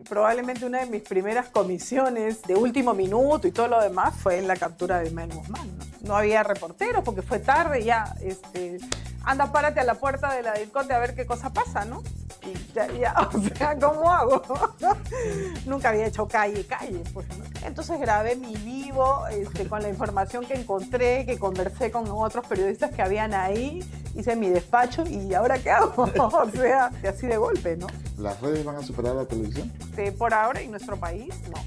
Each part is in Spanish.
Probablemente una de mis primeras comisiones de último minuto y todo lo demás fue en la captura de Ismael Guzmán, ¿no? No había reporteros porque fue tarde, ya, anda, párate a la puerta de la DIRCOTE a ver qué cosa pasa, ¿no? Y ya, o sea, ¿cómo hago? Nunca había hecho calle, pues, ¿no? Entonces grabé mi vivo con la información que encontré, que conversé con otros periodistas que habían ahí, hice mi despacho y ¿ahora qué hago? O sea, así de golpe, ¿no? ¿Las redes van a superar a la televisión? Por ahora en nuestro país, no.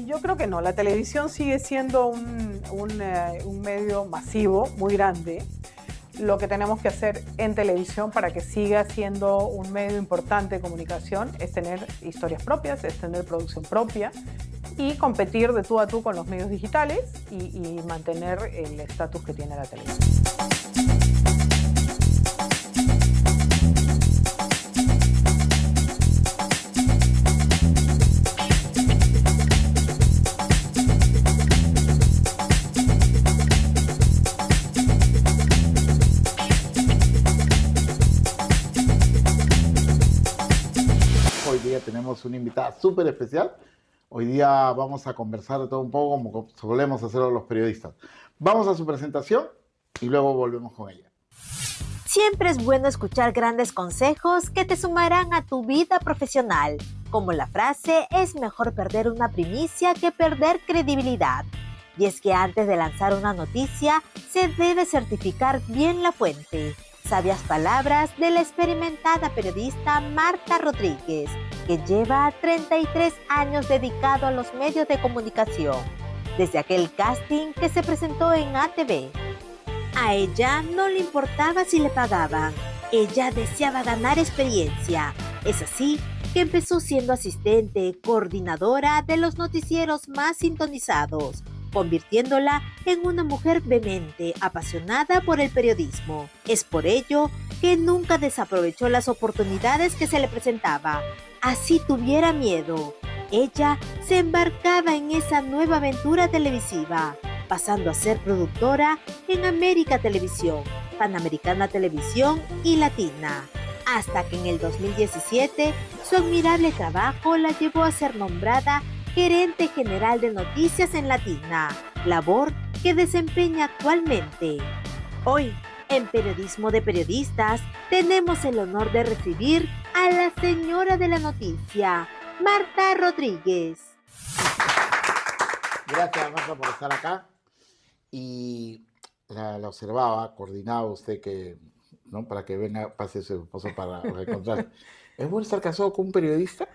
Yo creo que no, la televisión sigue siendo un medio masivo, muy grande. Lo que tenemos que hacer en televisión para que siga siendo un medio importante de comunicación es tener historias propias, es tener producción propia y competir de tú a tú con los medios digitales y mantener el estatus que tiene la televisión. Hoy día tenemos una invitada súper especial. Hoy día vamos a conversar de todo un poco como solemos hacerlo los periodistas. Vamos a su presentación y luego volvemos con ella. Siempre es bueno escuchar grandes consejos que te sumarán a tu vida profesional, como la frase "es mejor perder una primicia que perder credibilidad". Y es que antes de lanzar una noticia, se debe certificar bien la fuente. Sabias palabras de la experimentada periodista Marta Rodríguez, que lleva 33 años dedicado a los medios de comunicación, desde aquel casting que se presentó en ATV. A ella no le importaba si le pagaban, ella deseaba ganar experiencia. Es así que empezó siendo asistente, coordinadora de los noticieros más sintonizados, convirtiéndola en una mujer vehemente, apasionada por el periodismo. Es por ello que nunca desaprovechó las oportunidades que se le presentaba. Así tuviera miedo, ella se embarcaba en esa nueva aventura televisiva, pasando a ser productora en América Televisión, Panamericana Televisión y Latina, hasta que en el 2017 su admirable trabajo la llevó a ser nombrada gerente general de noticias en Latina, labor que desempeña actualmente. Hoy, en Periodismo de Periodistas, tenemos el honor de recibir a la señora de la noticia, Marta Rodríguez. Gracias, Marta, por estar acá. Y la observaba, coordinaba usted que, ¿no? Para que venga, pase su esposo para encontrar. ¿Es bueno estar casado con un periodista?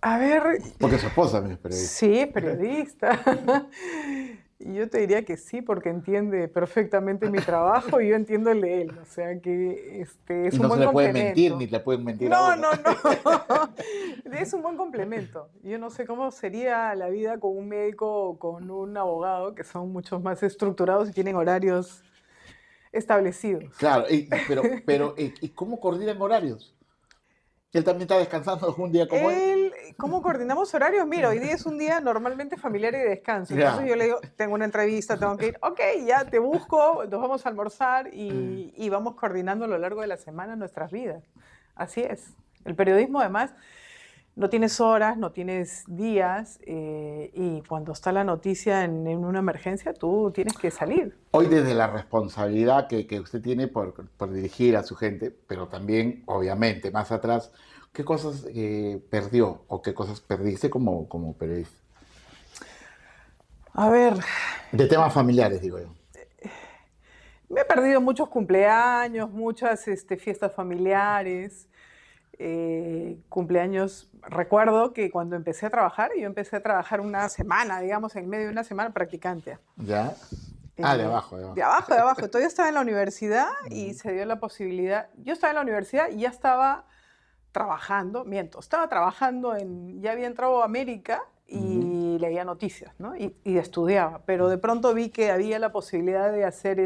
A ver... Porque su esposa también es periodista. Sí, es periodista. Y yo te diría que sí, porque entiende perfectamente mi trabajo y yo entiendo el de él. O sea que es Y un no buen se le puede complemento. mentir, ni le pueden mentir a No, uno. no. Es un buen complemento. Yo no sé cómo sería la vida con un médico o con un abogado, que son mucho más estructurados y tienen horarios establecidos. Claro, pero ¿y cómo coordinan horarios? Él también está descansando un día como él. ¿Cómo coordinamos horarios? Mira, hoy día es un día normalmente familiar y de descanso. Entonces yo le digo, tengo una entrevista, tengo que ir. Ok, ya te busco, nos vamos a almorzar y vamos coordinando a lo largo de la semana nuestras vidas. Así es. El periodismo, además, no tienes horas, no tienes días y cuando está la noticia en una emergencia, tú tienes que salir. Hoy desde la responsabilidad que usted tiene por dirigir a su gente, pero también, obviamente, más atrás, ¿qué cosas perdió o qué cosas perdiste como periodista? A ver... De temas familiares, digo yo. Me he perdido muchos cumpleaños, muchas fiestas familiares. Cumpleaños, recuerdo que cuando empecé a trabajar, yo empecé a trabajar una semana, digamos, en medio de una semana practicante. ¿Ya? De abajo. De abajo. Todavía estaba en la universidad y se dio la posibilidad. Yo estaba en la universidad y ya estaba trabajando, ya había entrado a América y leía noticias, ¿no? Y estudiaba, pero de pronto vi que había la posibilidad de hacer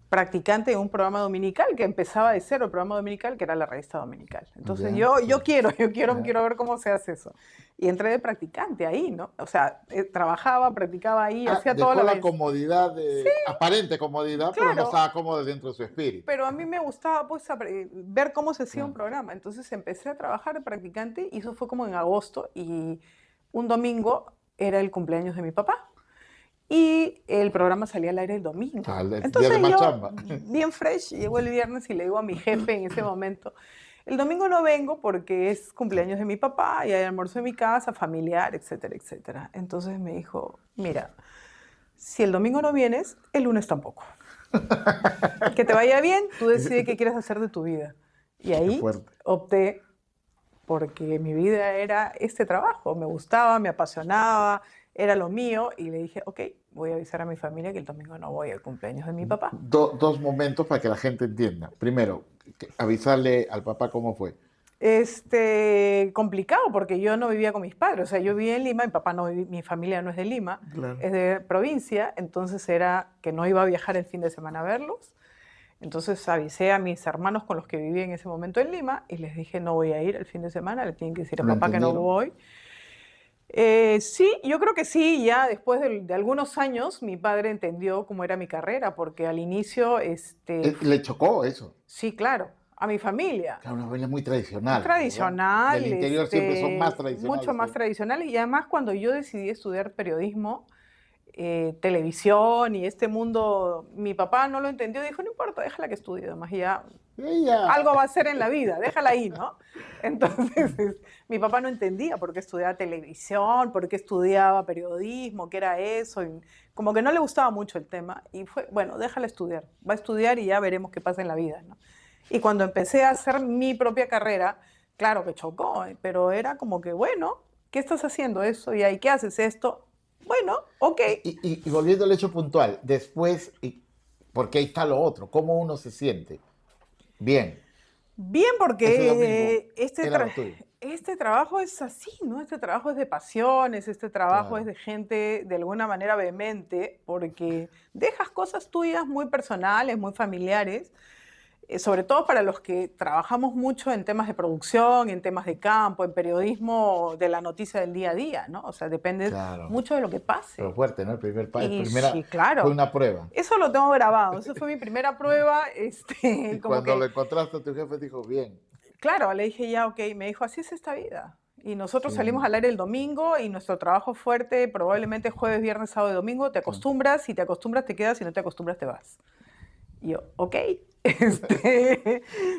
practicante en un programa dominical que empezaba de cero, el programa dominical, que era la revista dominical. Entonces Ya, yo, sí. yo quiero Ya. ver cómo se hace eso. Y entré de practicante ahí, ¿no? O sea, trabajaba, practicaba ahí, hacía Dejó toda la la... comodidad, aparente comodidad, pero no Claro, estaba cómodo dentro de su espíritu. pero a mí me gustaba pues ver cómo se hacía un Claro. programa. Entonces empecé a trabajar de practicante y eso fue como en agosto y un domingo era el cumpleaños de mi papá. Y el programa salía al aire el domingo. El día de Entonces más yo, chamba. bien fresh, llego el viernes y le digo a mi jefe en ese momento, el domingo no vengo porque es cumpleaños de mi papá y hay almuerzo en mi casa, familiar, etcétera, etcétera. Entonces me dijo, mira, si el domingo no vienes, el lunes tampoco. Que te vaya bien, tú decides qué quieres hacer de tu vida. Y Qué ahí fuerte. opté porque mi vida era este trabajo, me gustaba, me apasionaba, era lo mío y le dije, ok, voy a avisar a mi familia que el domingo no voy al cumpleaños de mi papá. Dos momentos para que la gente entienda. Primero, avisarle al papá cómo fue. Complicado porque yo no vivía con mis padres, o sea, yo vivía en Lima, mi papá no mi familia no es de Lima, Claro. es de provincia, entonces era que no iba a viajar el fin de semana a verlos. Entonces avisé a mis hermanos con los que vivía en ese momento en Lima y les dije no voy a ir el fin de semana, le tienen que decir a ¿Lo papá que no lo entendieron? voy. Sí, yo creo que sí, ya después de algunos años mi padre entendió cómo era mi carrera, porque al inicio, Le chocó eso. sí, claro, a mi familia. Claro, una familia muy tradicional. ¿verdad? Tradicional, Del interior siempre son más tradicionales. mucho más ¿sí? tradicionales. Y además cuando yo decidí estudiar periodismo, televisión y este mundo, mi papá no lo entendió, dijo, no importa, déjala que estudie, además ya Ella. algo va a hacer en la vida, déjala ahí, ¿no? Entonces, mi papá no entendía por qué estudiaba televisión, por qué estudiaba periodismo, qué era eso, y como que no le gustaba mucho el tema, y fue, bueno, déjala estudiar, va a estudiar y ya veremos qué pasa en la vida, ¿no? Y cuando empecé a hacer mi propia carrera, claro que chocó, pero era como que, bueno, ¿qué estás haciendo eso? ¿Y ahí qué haces esto? Bueno, ok. Y volviendo al hecho puntual, después, porque ahí está lo otro, ¿cómo uno se siente? Bien. Bien, Ese porque domingo era lo tuyo. este trabajo es así, ¿no? Este trabajo es de pasiones, este trabajo Claro. es de gente de alguna manera vehemente, porque dejas cosas tuyas muy personales, muy familiares, sobre todo para los que trabajamos mucho en temas de producción, en temas de campo, en periodismo de la noticia del día a día, ¿no? O sea, depende Claro. mucho de lo que pase. Pero fuerte, ¿no? El primer Y sí, claro. fue una prueba. Eso lo tengo grabado, eso fue mi primera prueba, Y como cuando que... lo encontraste, tu jefe dijo, bien. Claro, le dije ya, ok, me dijo, así es esta vida. Y nosotros Sí. salimos al aire el domingo y nuestro trabajo fuerte probablemente jueves, viernes, sábado y domingo. Te acostumbras, si te acostumbras te quedas, si no te acostumbras te vas. Y yo, ok,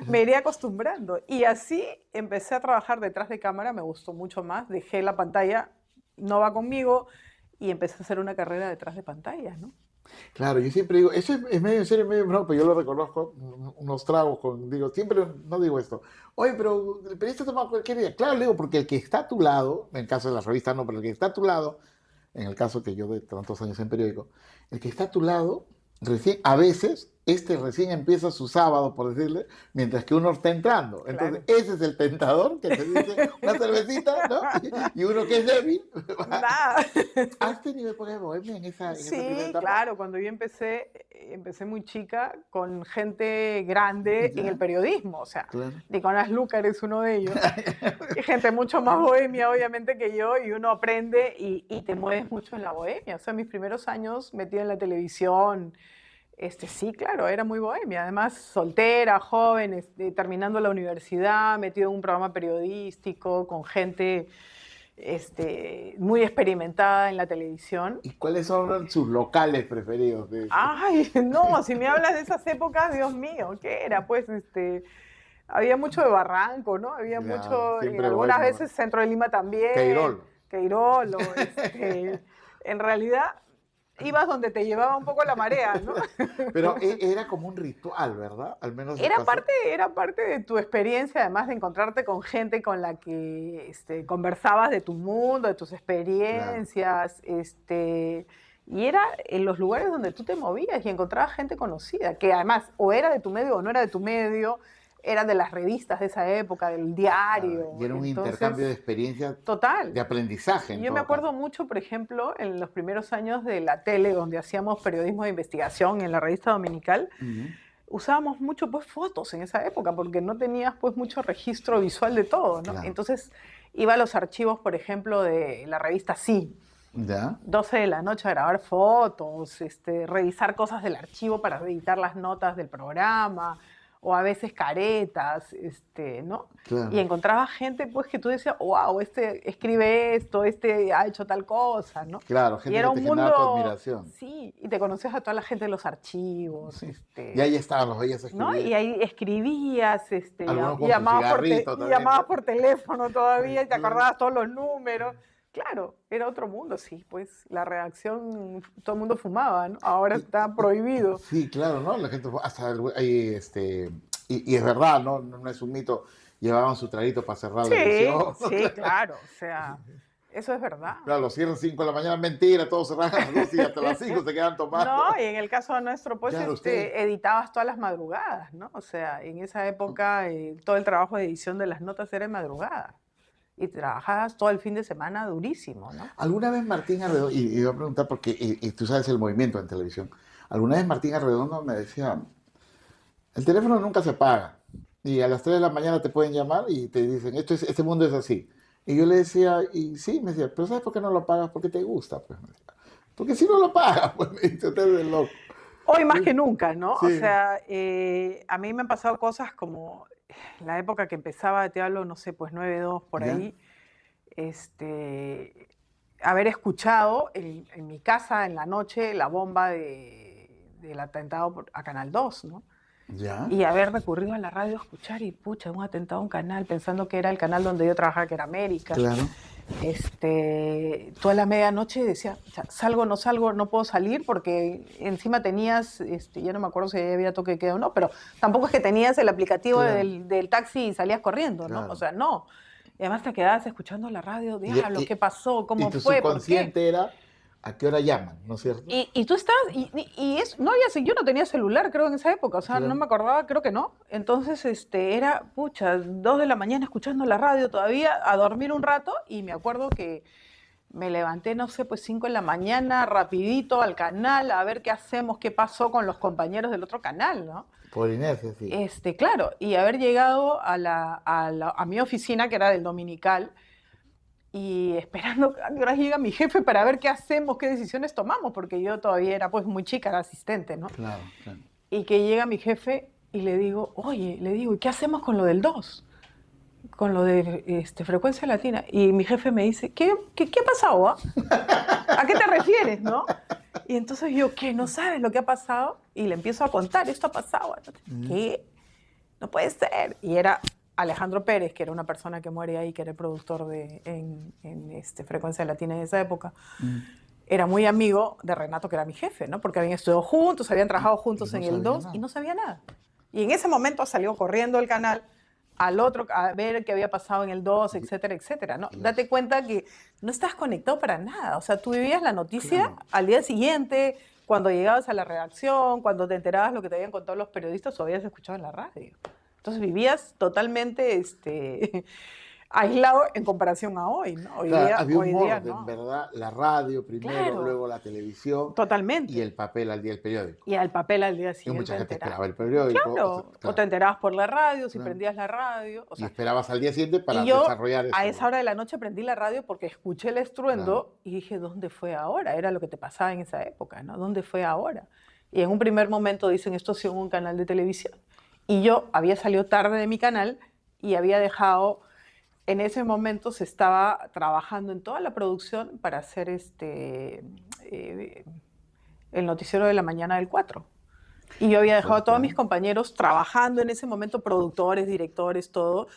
me iré acostumbrando. Y así empecé a trabajar detrás de cámara, me gustó mucho más, dejé la pantalla, no va conmigo, y empecé a hacer una carrera detrás de pantallas, ¿no? Claro, yo siempre digo, eso es medio en serio, medio en broma, pero yo lo reconozco, unos tragos, digo, siempre no digo esto. Oye, pero el periodista toma cualquier día. Claro, le digo, porque el que está a tu lado, en el caso de la revista no, pero el que está a tu lado, en el caso que yo de tantos años en periódico, el que está a tu lado, a veces, recién empieza su sábado, por decirle, mientras que uno está entrando. Entonces, Claro. ese es el tentador que te dice una cervecita, ¿no? Y uno que es débil. Nada. ¿Has tenido época de bohemia en esa primera Sí, etapa? claro, cuando yo empecé muy chica con gente grande Ya. en el periodismo, o sea, Claro. Nicolás Lucar es uno de ellos, y gente mucho más bohemia obviamente que yo, y uno aprende y te mueves mucho en la bohemia, o sea, mis primeros años metida en la televisión, sí, claro, era muy bohemia, además soltera, joven, terminando la universidad, metido en un programa periodístico con gente muy experimentada en la televisión. ¿Y cuáles son sus locales preferidos? Ay, no, si me hablas de esas épocas, Dios mío, ¿qué era? Pues había mucho de Barranco, ¿no? Había Ya, mucho, siempre algunas bueno. veces Centro de Lima también. Queirolo. En realidad ibas donde te llevaba un poco la marea, ¿no? Pero era como un ritual, ¿verdad? Al menos me Era pasó. era parte de tu experiencia, además de encontrarte con gente con la que conversabas de tu mundo, de tus experiencias, y era en los lugares donde tú te movías y encontrabas gente conocida, que además o era de tu medio o no era de tu medio, era de las revistas de esa época, del diario. Y era un Entonces, intercambio de experiencias, total. de aprendizaje. En Yo me todo acuerdo caso. mucho, por ejemplo, en los primeros años de la tele, donde hacíamos periodismo de investigación en la revista dominical, Ujú. usábamos mucho pues fotos en esa época, porque no tenías pues mucho registro visual de todo, ¿no? Claro. Entonces iba a los archivos, por ejemplo, de la revista Sí, ¿Ya? 12 de la noche a grabar fotos, revisar cosas del archivo para editar las notas del programa, o a veces caretas, ¿no? Claro. Y encontraba gente pues que tú decías, wow, este escribe esto, este ha hecho tal cosa, ¿no? Claro, Y gente era que un te generaba tu mundo, admiración. sí, y te conocías a toda la gente de los archivos, Y ahí estaban, los veías ¿no? escribir. Y ahí escribías, Algunos con su llamabas cigarrito también, llamabas ¿no? por teléfono todavía y te Claro. acordabas todos los números. Claro, era otro mundo, sí, pues la redacción, todo el mundo fumaba, ¿no? Ahora está prohibido. Sí, claro, ¿no? La gente, hasta ahí, y es verdad, ¿no? No es un mito, llevaban su traguito para cerrar la Sí, edición. sí, claro, o sea, eso es verdad. Claro, los cierran 5 de la mañana, mentira, todos cerraban a las 12 y hasta las 5 se quedan tomando. No, y en el caso nuestro, pues, Claro, usted. editabas todas las madrugadas, ¿no? O sea, en esa época todo el trabajo de edición de las notas era en madrugada. Y trabajabas todo el fin de semana durísimo, ¿no? ¿Alguna vez Martín Arredondo, y iba a preguntar porque y tú sabes el movimiento en televisión, alguna vez Martín Arredondo me decía, el teléfono nunca se apaga y a las 3 de la mañana te pueden llamar y te dicen, este mundo es así. Y yo le decía, y sí, me decía, pero ¿sabes por qué no lo apagas? Porque te gusta, pues. Me decía. Porque si no lo apagas, pues me dice, usted es loco. Hoy más que nunca, ¿no? Sí. O sea, a mí me han pasado cosas como la época que empezaba, te hablo, no sé, pues 9-2 por ¿Ya? ahí, haber escuchado en mi casa en la noche la bomba del atentado a Canal 2, ¿no? ¿Ya? Y haber recurrido a la radio a escuchar y, pucha, un atentado a un canal, pensando que era el canal donde yo trabajaba, que era América. Claro. Toda la medianoche decía, salgo, no puedo salir porque encima tenías, ya no me acuerdo si había toque de queda o no, pero tampoco es que tenías el aplicativo Claro. del taxi y salías corriendo, ¿no? Claro. O sea, no. Y además te quedabas escuchando la radio, diablo, ¿qué pasó? ¿Cómo y tu fue? ¿Por qué? subconsciente era, ¿a qué hora llaman? ¿No es cierto? Y tú estabas, no había, yo no tenía celular, creo, en esa época, o sea, Claro. no me acordaba, creo que no. Entonces, era, pucha, 2 de la mañana escuchando la radio todavía, a dormir un rato, y me acuerdo que me levanté, no sé, pues 5 de la mañana, rapidito al canal, a ver qué hacemos, qué pasó con los compañeros del otro canal, ¿no? Por inercia, sí. Claro, y haber llegado a mi oficina, que era del Dominical, y esperando a qué hora llega mi jefe para ver qué hacemos, qué decisiones tomamos, porque yo todavía era pues muy chica, era asistente, ¿no? Claro, claro. Y que llega mi jefe y le digo, oye, ¿y qué hacemos con lo del 2? Con lo de frecuencia latina. Y mi jefe me dice, ¿qué ha pasado? ¿Ah? ¿A qué te refieres, no? Y entonces yo, ¿qué? ¿No sabes lo que ha pasado? Y le empiezo a contar, esto ha pasado. ¿Qué? No puede ser. Y era Alejandro Pérez, que era una persona que muere ahí, que era el productor en Frecuencia Latina en esa época. Era muy amigo de Renato, que era mi jefe, ¿no? Porque habían estudiado juntos, habían trabajado juntos no en el sabía 2 nada. y no sabía nada. Y en ese momento salió corriendo el canal al otro a ver qué había pasado en el 2, etcétera, etcétera, ¿no? Date cuenta que no estás conectado para nada. O sea, tú vivías la noticia Claro. al día siguiente, cuando llegabas a la redacción, cuando te enterabas lo que te habían contado los periodistas o habías escuchado en la radio. Entonces vivías totalmente aislado en comparación a hoy, ¿no? Hoy Claro, día, había un hoy día orden, no. ¿verdad? La radio primero, Claro. luego la televisión Totalmente. y el papel al día del periódico. Y al papel al día Y siguiente. mucha gente enterado. esperaba el periódico. Claro. Claro. O te enterabas por la radio, si Claro. prendías la radio. O Y sea, esperabas al día siguiente para y yo desarrollar eso. a esa hora de la noche prendí la radio porque escuché el estruendo y dije, ¿dónde fue ahora? Era lo que te pasaba en esa época, ¿no? ¿Dónde fue ahora? Y en un primer momento dicen, esto es un canal de televisión. Y yo había salido tarde de mi canal y había dejado, en ese momento se estaba trabajando en toda la producción para hacer el noticiero de la mañana del 4. Y yo había dejado a todos mis compañeros trabajando en ese momento, productores, directores, todo,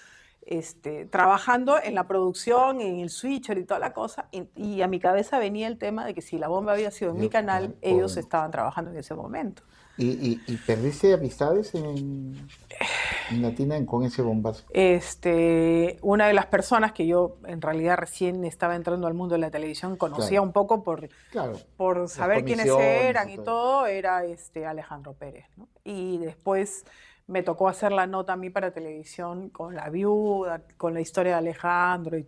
trabajando en la producción, en el switcher y toda la cosa. Y a mi cabeza venía el tema de que si la bomba había sido en mi canal, ellos estaban trabajando en ese momento. ¿Y perdiste amistades en Latina con ese bombazo? Una de las personas que yo en realidad recién estaba entrando al mundo de la televisión, conocía Claro. un poco por saber quiénes comisiones eran y y todo. todo, era Alejandro Pérez, ¿no? Y después me tocó hacer la nota a mí para televisión con la viuda, con la historia de Alejandro y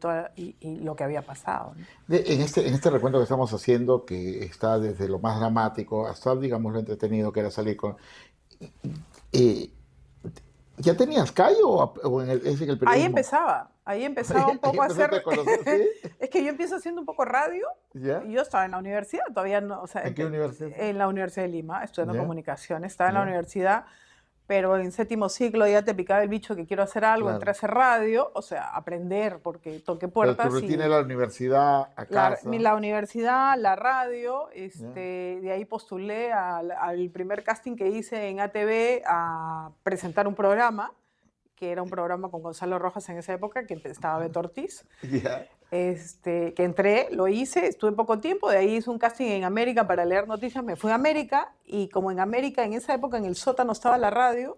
lo que había pasado, ¿no? En este recuento que estamos haciendo, que está desde lo más dramático hasta, digamos, lo entretenido que era salir con... eh, ¿Ya tenías callo o es en el periodismo? Ahí empezaba un poco a hacer... a conocer, ¿sí? Es que yo empiezo haciendo un poco radio, ¿Ya? y yo estaba en la universidad, todavía no, o sea, ¿En qué universidad? En la Universidad de Lima, estudiando ¿Ya? comunicaciones, estaba en la ¿Ya? universidad, pero en séptimo ciclo ya te picaba el bicho que quiero hacer algo, Claro. entré a hacer radio, o sea, aprender, porque toqué Pero puertas. tu rutina era la universidad, a casa. La universidad, la radio, de ahí postulé al primer casting que hice en ATV a presentar un programa, que era un programa con Gonzalo Rojas en esa época, que estaba Beto Ortiz. Ya. Que entré, lo hice, estuve poco tiempo, de ahí hice un casting en América para leer noticias, me fui a América, y como en América en esa época en el sótano estaba la radio,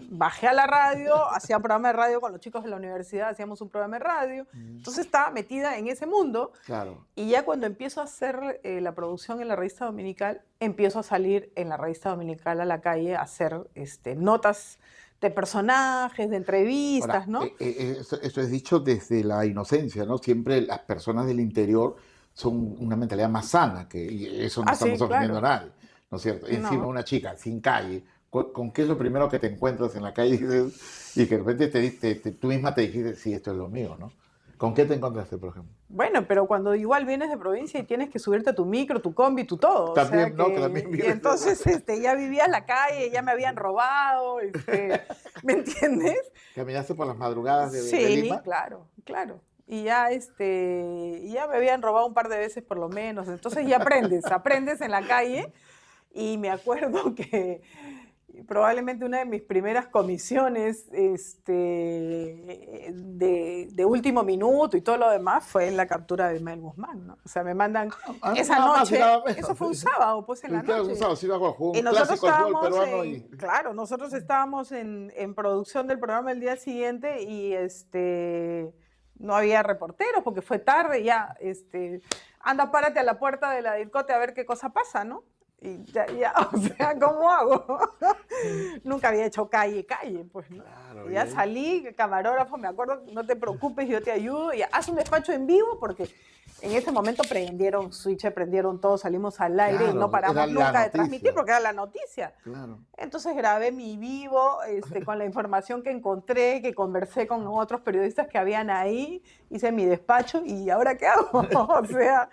bajé a la radio, hacía un programa de radio con los chicos de la universidad, hacíamos un programa de radio, entonces estaba metida en ese mundo. Claro. Y ya cuando empiezo a hacer la producción en la revista dominical, empiezo a salir en la revista dominical a la calle a hacer notas de personajes, de entrevistas, Ahora, ¿no? Esto es dicho desde la inocencia, ¿no? Siempre las personas del interior son una mentalidad más sana, y eso no estamos ofendiendo a nadie, ¿no es cierto? Encima una chica sin calle, ¿con qué es lo primero que te encuentras en la calle y que de repente tú misma te dijiste, sí, esto es lo mío, ¿no? ¿Con qué te encontraste, por ejemplo? Bueno, pero cuando igual vienes de provincia y tienes que subirte a tu micro, tu combi, tu todo. También, o sea no, que, también y entonces ya vivías la calle, ya me habían robado, ¿me entiendes? ¿Caminaste por las madrugadas de Lima? Sí, claro. Y ya, ya me habían robado un par de veces por lo menos. Entonces ya aprendes en la calle. Y me acuerdo que probablemente una de mis primeras comisiones de último minuto y todo lo demás fue en la captura de Mel Guzmán, ¿no? O sea, me mandan esa noche, eso fue un sábado, pues en la noche. Un sábado, sí, Y nosotros estábamos peruano claro, nosotros estábamos en producción del programa el día siguiente y no había reporteros porque fue tarde, ya, anda, párate a la puerta de la DIRCOTE a ver qué cosa pasa, ¿no? Y ya, o sea, ¿cómo hago? Nunca había hecho calle, pues, ¿no? Claro, y ya salí, camarógrafo, me acuerdo, no te preocupes, yo te ayudo, y haz un despacho en vivo, porque en ese momento prendieron switch, prendieron todo, salimos al aire y no paramos nunca de transmitir, porque era la noticia. Claro. Entonces grabé mi vivo con la información que encontré, que conversé con otros periodistas que habían ahí, hice mi despacho, ¿y ahora qué hago? O sea,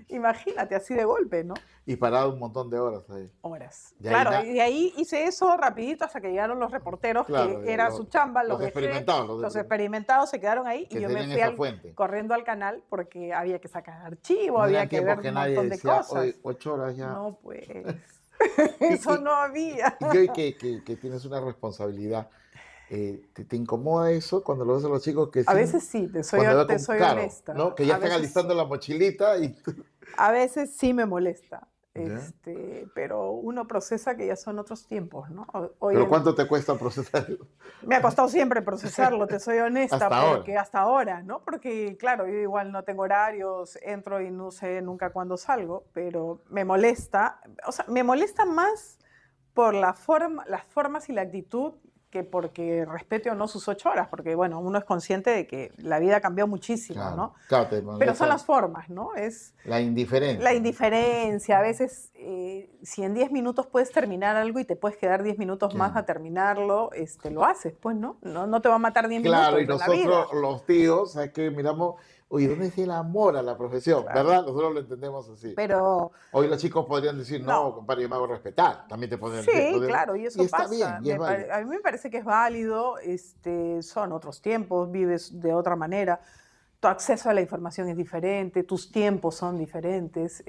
imagínate, así de golpe, ¿no? Y parado un montón de horas ahí. Horas. De claro, ahí y de ahí hice eso rapidito hasta que llegaron los reporteros, claro, que era su chamba, los experimentados. Los experimentados se quedaron ahí y yo me fui corriendo al canal porque había que sacar archivo, había que ver un montón de cosas. 8 horas ya. No, pues, eso no había. Y hoy que tienes una responsabilidad, ¿te incomoda eso cuando lo ves a los chicos que a veces sí, te soy honesta. ¿no? Que ya están alistando la mochilita y... A veces sí me molesta. Pero uno procesa que ya son otros tiempos, ¿no? ¿Pero cuánto te cuesta procesarlo? Me ha costado siempre procesarlo, te soy honesta, hasta ahora, ¿no? Porque, claro, yo igual no tengo horarios, entro y no sé nunca cuándo salgo, pero me molesta, o sea, me molesta más por las formas y la actitud que porque respete o no sus 8 horas, porque, bueno, uno es consciente de que la vida cambió muchísimo, claro, ¿no? Claro, pero son las formas, ¿no? Es la indiferencia. La indiferencia, a veces, si en 10 minutos puedes terminar algo y te puedes quedar 10 minutos más a terminarlo, lo haces, pues, ¿no? No te va a matar 10 minutos. Claro, y nosotros, los tíos, ¿sabes qué? Miramos, oye, ¿dónde está el amor a la profesión? Claro. ¿Verdad? Nosotros lo entendemos así. Pero... Hoy los chicos podrían decir, no, compadre, yo me hago respetar. También te podrían decir. Sí, claro, y eso está pasa. Bien, a mí me parece que es válido, son otros tiempos, vives de otra manera. Tu acceso a la información es diferente, tus tiempos son diferentes,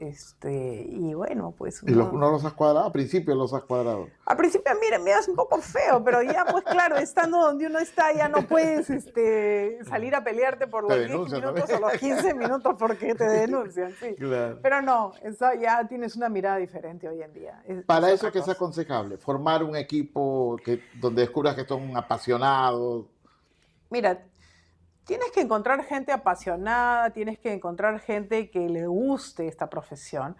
y bueno, pues... ¿Y no los has cuadrado? A principio los has cuadrado. A principio, mira, me das un poco feo, pero ya, pues claro, estando donde uno está, ya no puedes salir a pelearte por los 10 minutos o los 15 minutos porque te denuncian, sí. Claro. Pero no, ya tienes una mirada diferente hoy en día. Para eso, ¿qué es aconsejable? Formar un equipo donde descubras que son apasionados. Mira, tienes que encontrar gente apasionada, tienes que encontrar gente que le guste esta profesión.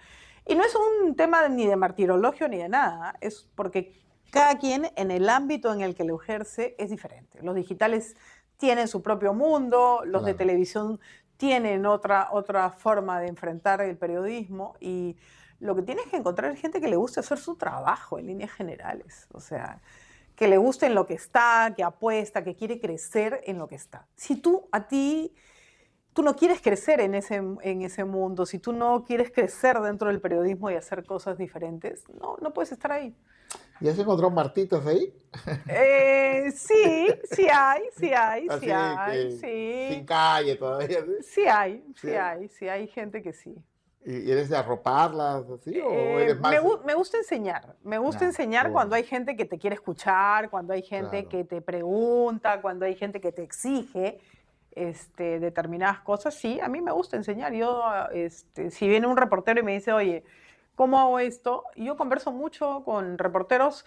Y no es un tema ni de martirologio ni de nada, es porque cada quien en el ámbito en el que lo ejerce es diferente. Los digitales tienen su propio mundo, los de Claro. televisión tienen otra forma de enfrentar el periodismo y lo que tienes que encontrar es gente que le guste hacer su trabajo en líneas generales, o sea, que le guste en lo que está, que apuesta, que quiere crecer en lo que está. Si tú no quieres crecer en ese mundo, si tú no quieres crecer dentro del periodismo y hacer cosas diferentes, no puedes estar ahí. ¿Y has encontrado martitas ahí? Sí hay, Así sí hay, que sí. sin calle todavía. ¿Sí? Sí hay gente que sí. ¿Y eres de arroparlas así o eres más? Me gusta enseñar, Ah, enseñar qué cuando bueno. hay gente que te quiere escuchar, cuando hay gente Claro. que te pregunta, cuando hay gente que te exige determinadas cosas. Sí, a mí me gusta enseñar. Yo, si viene un reportero y me dice, oye, ¿cómo hago esto? Y yo converso mucho con reporteros,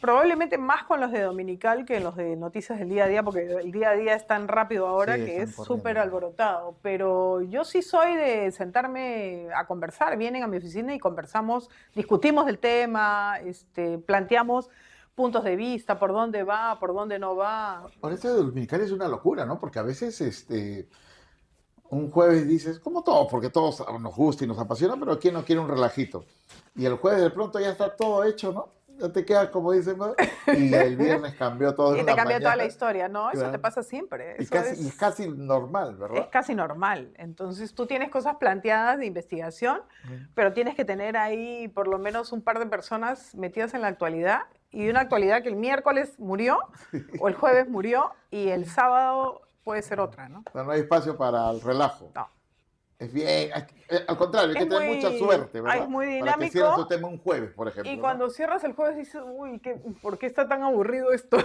probablemente más con los de Dominical que los de Noticias del Día a Día, porque el día a día es tan rápido ahora Sí, que están es corriendo. súper alborotado. Pero yo sí soy de sentarme a conversar. Vienen a mi oficina y conversamos, discutimos del tema, planteamos puntos de vista, por dónde va, por dónde no va. Por eso de dominical es una locura, ¿no? Porque a veces un jueves dices, como todo, porque todos nos gusta y nos apasiona, pero ¿quién no quiere un relajito? Y el jueves de pronto ya está todo hecho, ¿no? Ya te queda como dicen, ¿no? Y el viernes cambió todo Y en te la cambia toda la mañana. historia, ¿no? Eso te Claro. pasa siempre. Y Eso y es casi normal, es ¿verdad? casi normal. Entonces tú tienes cosas planteadas de investigación, pero tienes que tener ahí por lo menos un par de personas metidas en la actualidad y una actualidad que el miércoles murió o el jueves murió y el sábado puede ser otra, ¿no? O sea, no hay espacio para el relajo. No. Es bien, al contrario, hay que Es tener mucha suerte, ¿verdad? es muy Para que cierres dinámico tu tema un jueves, por ejemplo. y ¿no? cuando cierras el jueves dices, uy, ¿por qué está tan aburrido esto?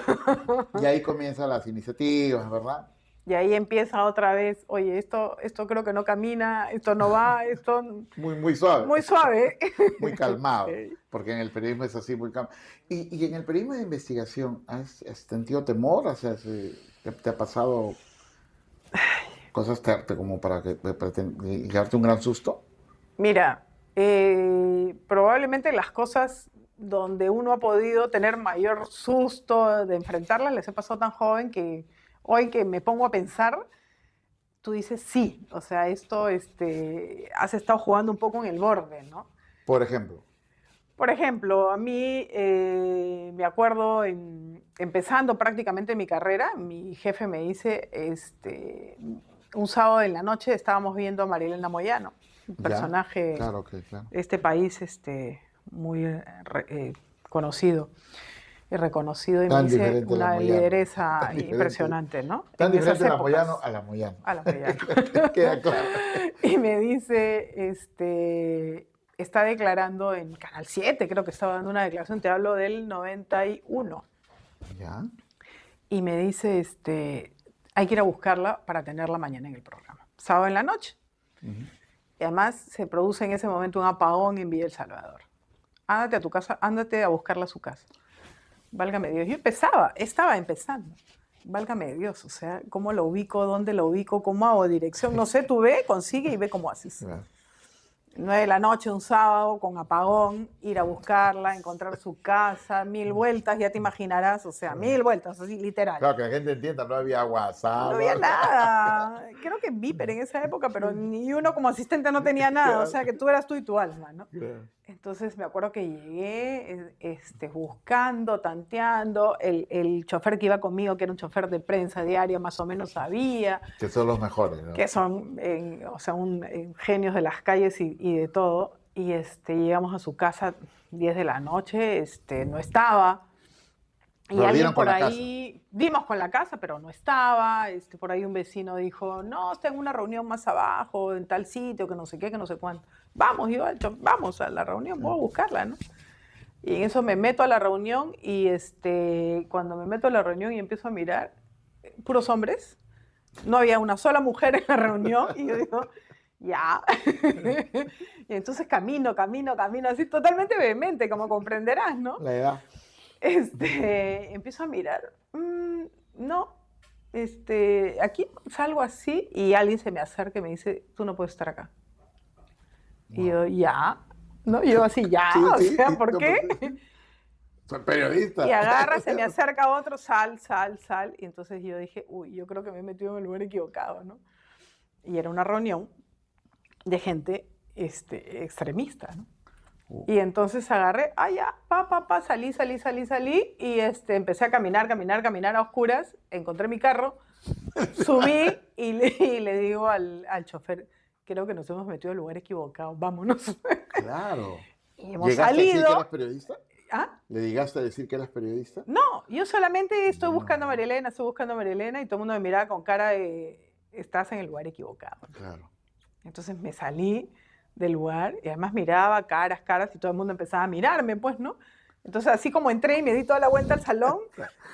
Y ahí comienzan las iniciativas, ¿verdad? Y ahí empieza otra vez, oye, esto creo que no camina, esto no va, esto Muy suave. muy suave. Muy calmado, Sí. porque en el periodismo es así, muy calmado. Y en el periodismo de investigación, ¿has sentido temor? O sea, ¿te ha pasado cosas como para darte un gran susto? Mira, probablemente las cosas donde uno ha podido tener mayor susto de enfrentarlas, les he pasado tan joven que hoy que me pongo a pensar, tú dices sí, o sea, has estado jugando un poco en el borde, ¿no? Por ejemplo. Por ejemplo, a mí me acuerdo empezando prácticamente mi carrera, mi jefe me dice, un sábado en la noche estábamos viendo a Marielena Moyano, un personaje Claro. de este país muy conocido y reconocido, y me Tan dice diferente la una Moyano. lideresa Tan diferente. impresionante, ¿no? Tan En diferente esas la Moyano épocas. a la Moyano. A la Moyano. Queda claro. Y me dice, está declarando en Canal 7, creo que estaba dando una declaración, te hablo del 91. ¿Ya? Y me dice, hay que ir a buscarla para tenerla mañana en el programa. Sábado en la noche. Y además se produce en ese momento un apagón en Villa El Salvador. Ándate a tu casa, ándate a buscarla a su casa. Válgame Dios. Yo estaba empezando. Válgame Dios, o sea, ¿cómo lo ubico? ¿Dónde lo ubico? ¿Cómo hago dirección? No sé, tú ve, consigue y ve cómo haces. Claro. 9 de la noche, un sábado, con apagón, ir a buscarla, encontrar su casa, 1000 vueltas, ya te imaginarás, o sea, 1000 vueltas, así literal. Claro, que la gente entienda, no había WhatsApp. No había nada. Creo que Viper en esa época, pero ni uno como asistente no tenía nada, o sea, que tú eras tú y tu alma, ¿no? Claro. Entonces me acuerdo que llegué buscando, tanteando, el chofer que iba conmigo, que era un chofer de prensa diario, más o menos sabía, Que son los mejores, ¿no? que son genios de las calles y de todo, y llegamos a su casa 10 de la noche, no estaba, y Pero alguien vieron con por la ahí, vimos con la casa, pero no estaba, por ahí un vecino dijo, no, está en una reunión más abajo, en tal sitio, que no sé qué, que no sé cuánto. Vamos, vamos a la reunión, voy a buscarla, ¿no? Y en eso me meto a la reunión y cuando me meto a la reunión y empiezo a mirar, puros hombres, no había una sola mujer en la reunión y yo digo, ya. Y entonces camino, así totalmente vehemente, como comprenderás, ¿no? La edad. Empiezo a mirar, no, aquí salgo así y alguien se me acerca y me dice, tú no puedes estar acá. Y yo, ya, ¿no? Y yo así, ya, Sí, o sí, sea, sí, ¿por no, qué? pues, sí. Soy periodista. Y agarra, se me acerca otro, sal. Y entonces yo dije, uy, yo creo que me he metido en el lugar equivocado, ¿no? Y era una reunión de gente extremista, ¿no? Y entonces agarré, ya, salí, y empecé a caminar a oscuras, encontré mi carro, subí y le digo al chofer, creo que nos hemos metido en el lugar equivocado, vámonos. Claro. Y hemos ¿Llegaste salido. a decir que eras periodista? ¿Ah? ¿Le llegaste a decir que eras periodista? No, yo solamente estoy buscando a María Elena, y todo el mundo me miraba con cara de, estás en el lugar equivocado. Claro. Entonces me salí del lugar y además miraba caras, y todo el mundo empezaba a mirarme, pues, ¿no? Entonces así como entré y me di toda la vuelta al salón,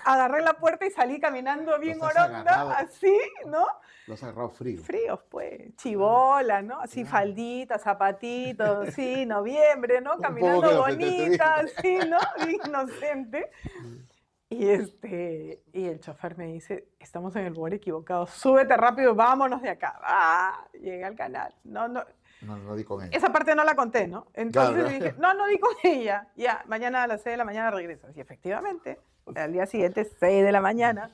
agarré la puerta y salí caminando bien oronda, así, ¿no? Los has agarrado fríos. Fríos, pues, chibola, ¿no? Así falditas, zapatitos, sí, noviembre, ¿no? Caminando bonita, así, ¿no? Bien inocente. Y el chofer me dice, estamos en el lugar equivocado, súbete rápido, vámonos de acá. Llegué al canal. No di con ella. Esa parte no la conté, ¿no? Entonces Claro. dije, no di con ella. Ya, mañana a las 6 de la mañana regresas. Y efectivamente, al día siguiente, 6 de la mañana,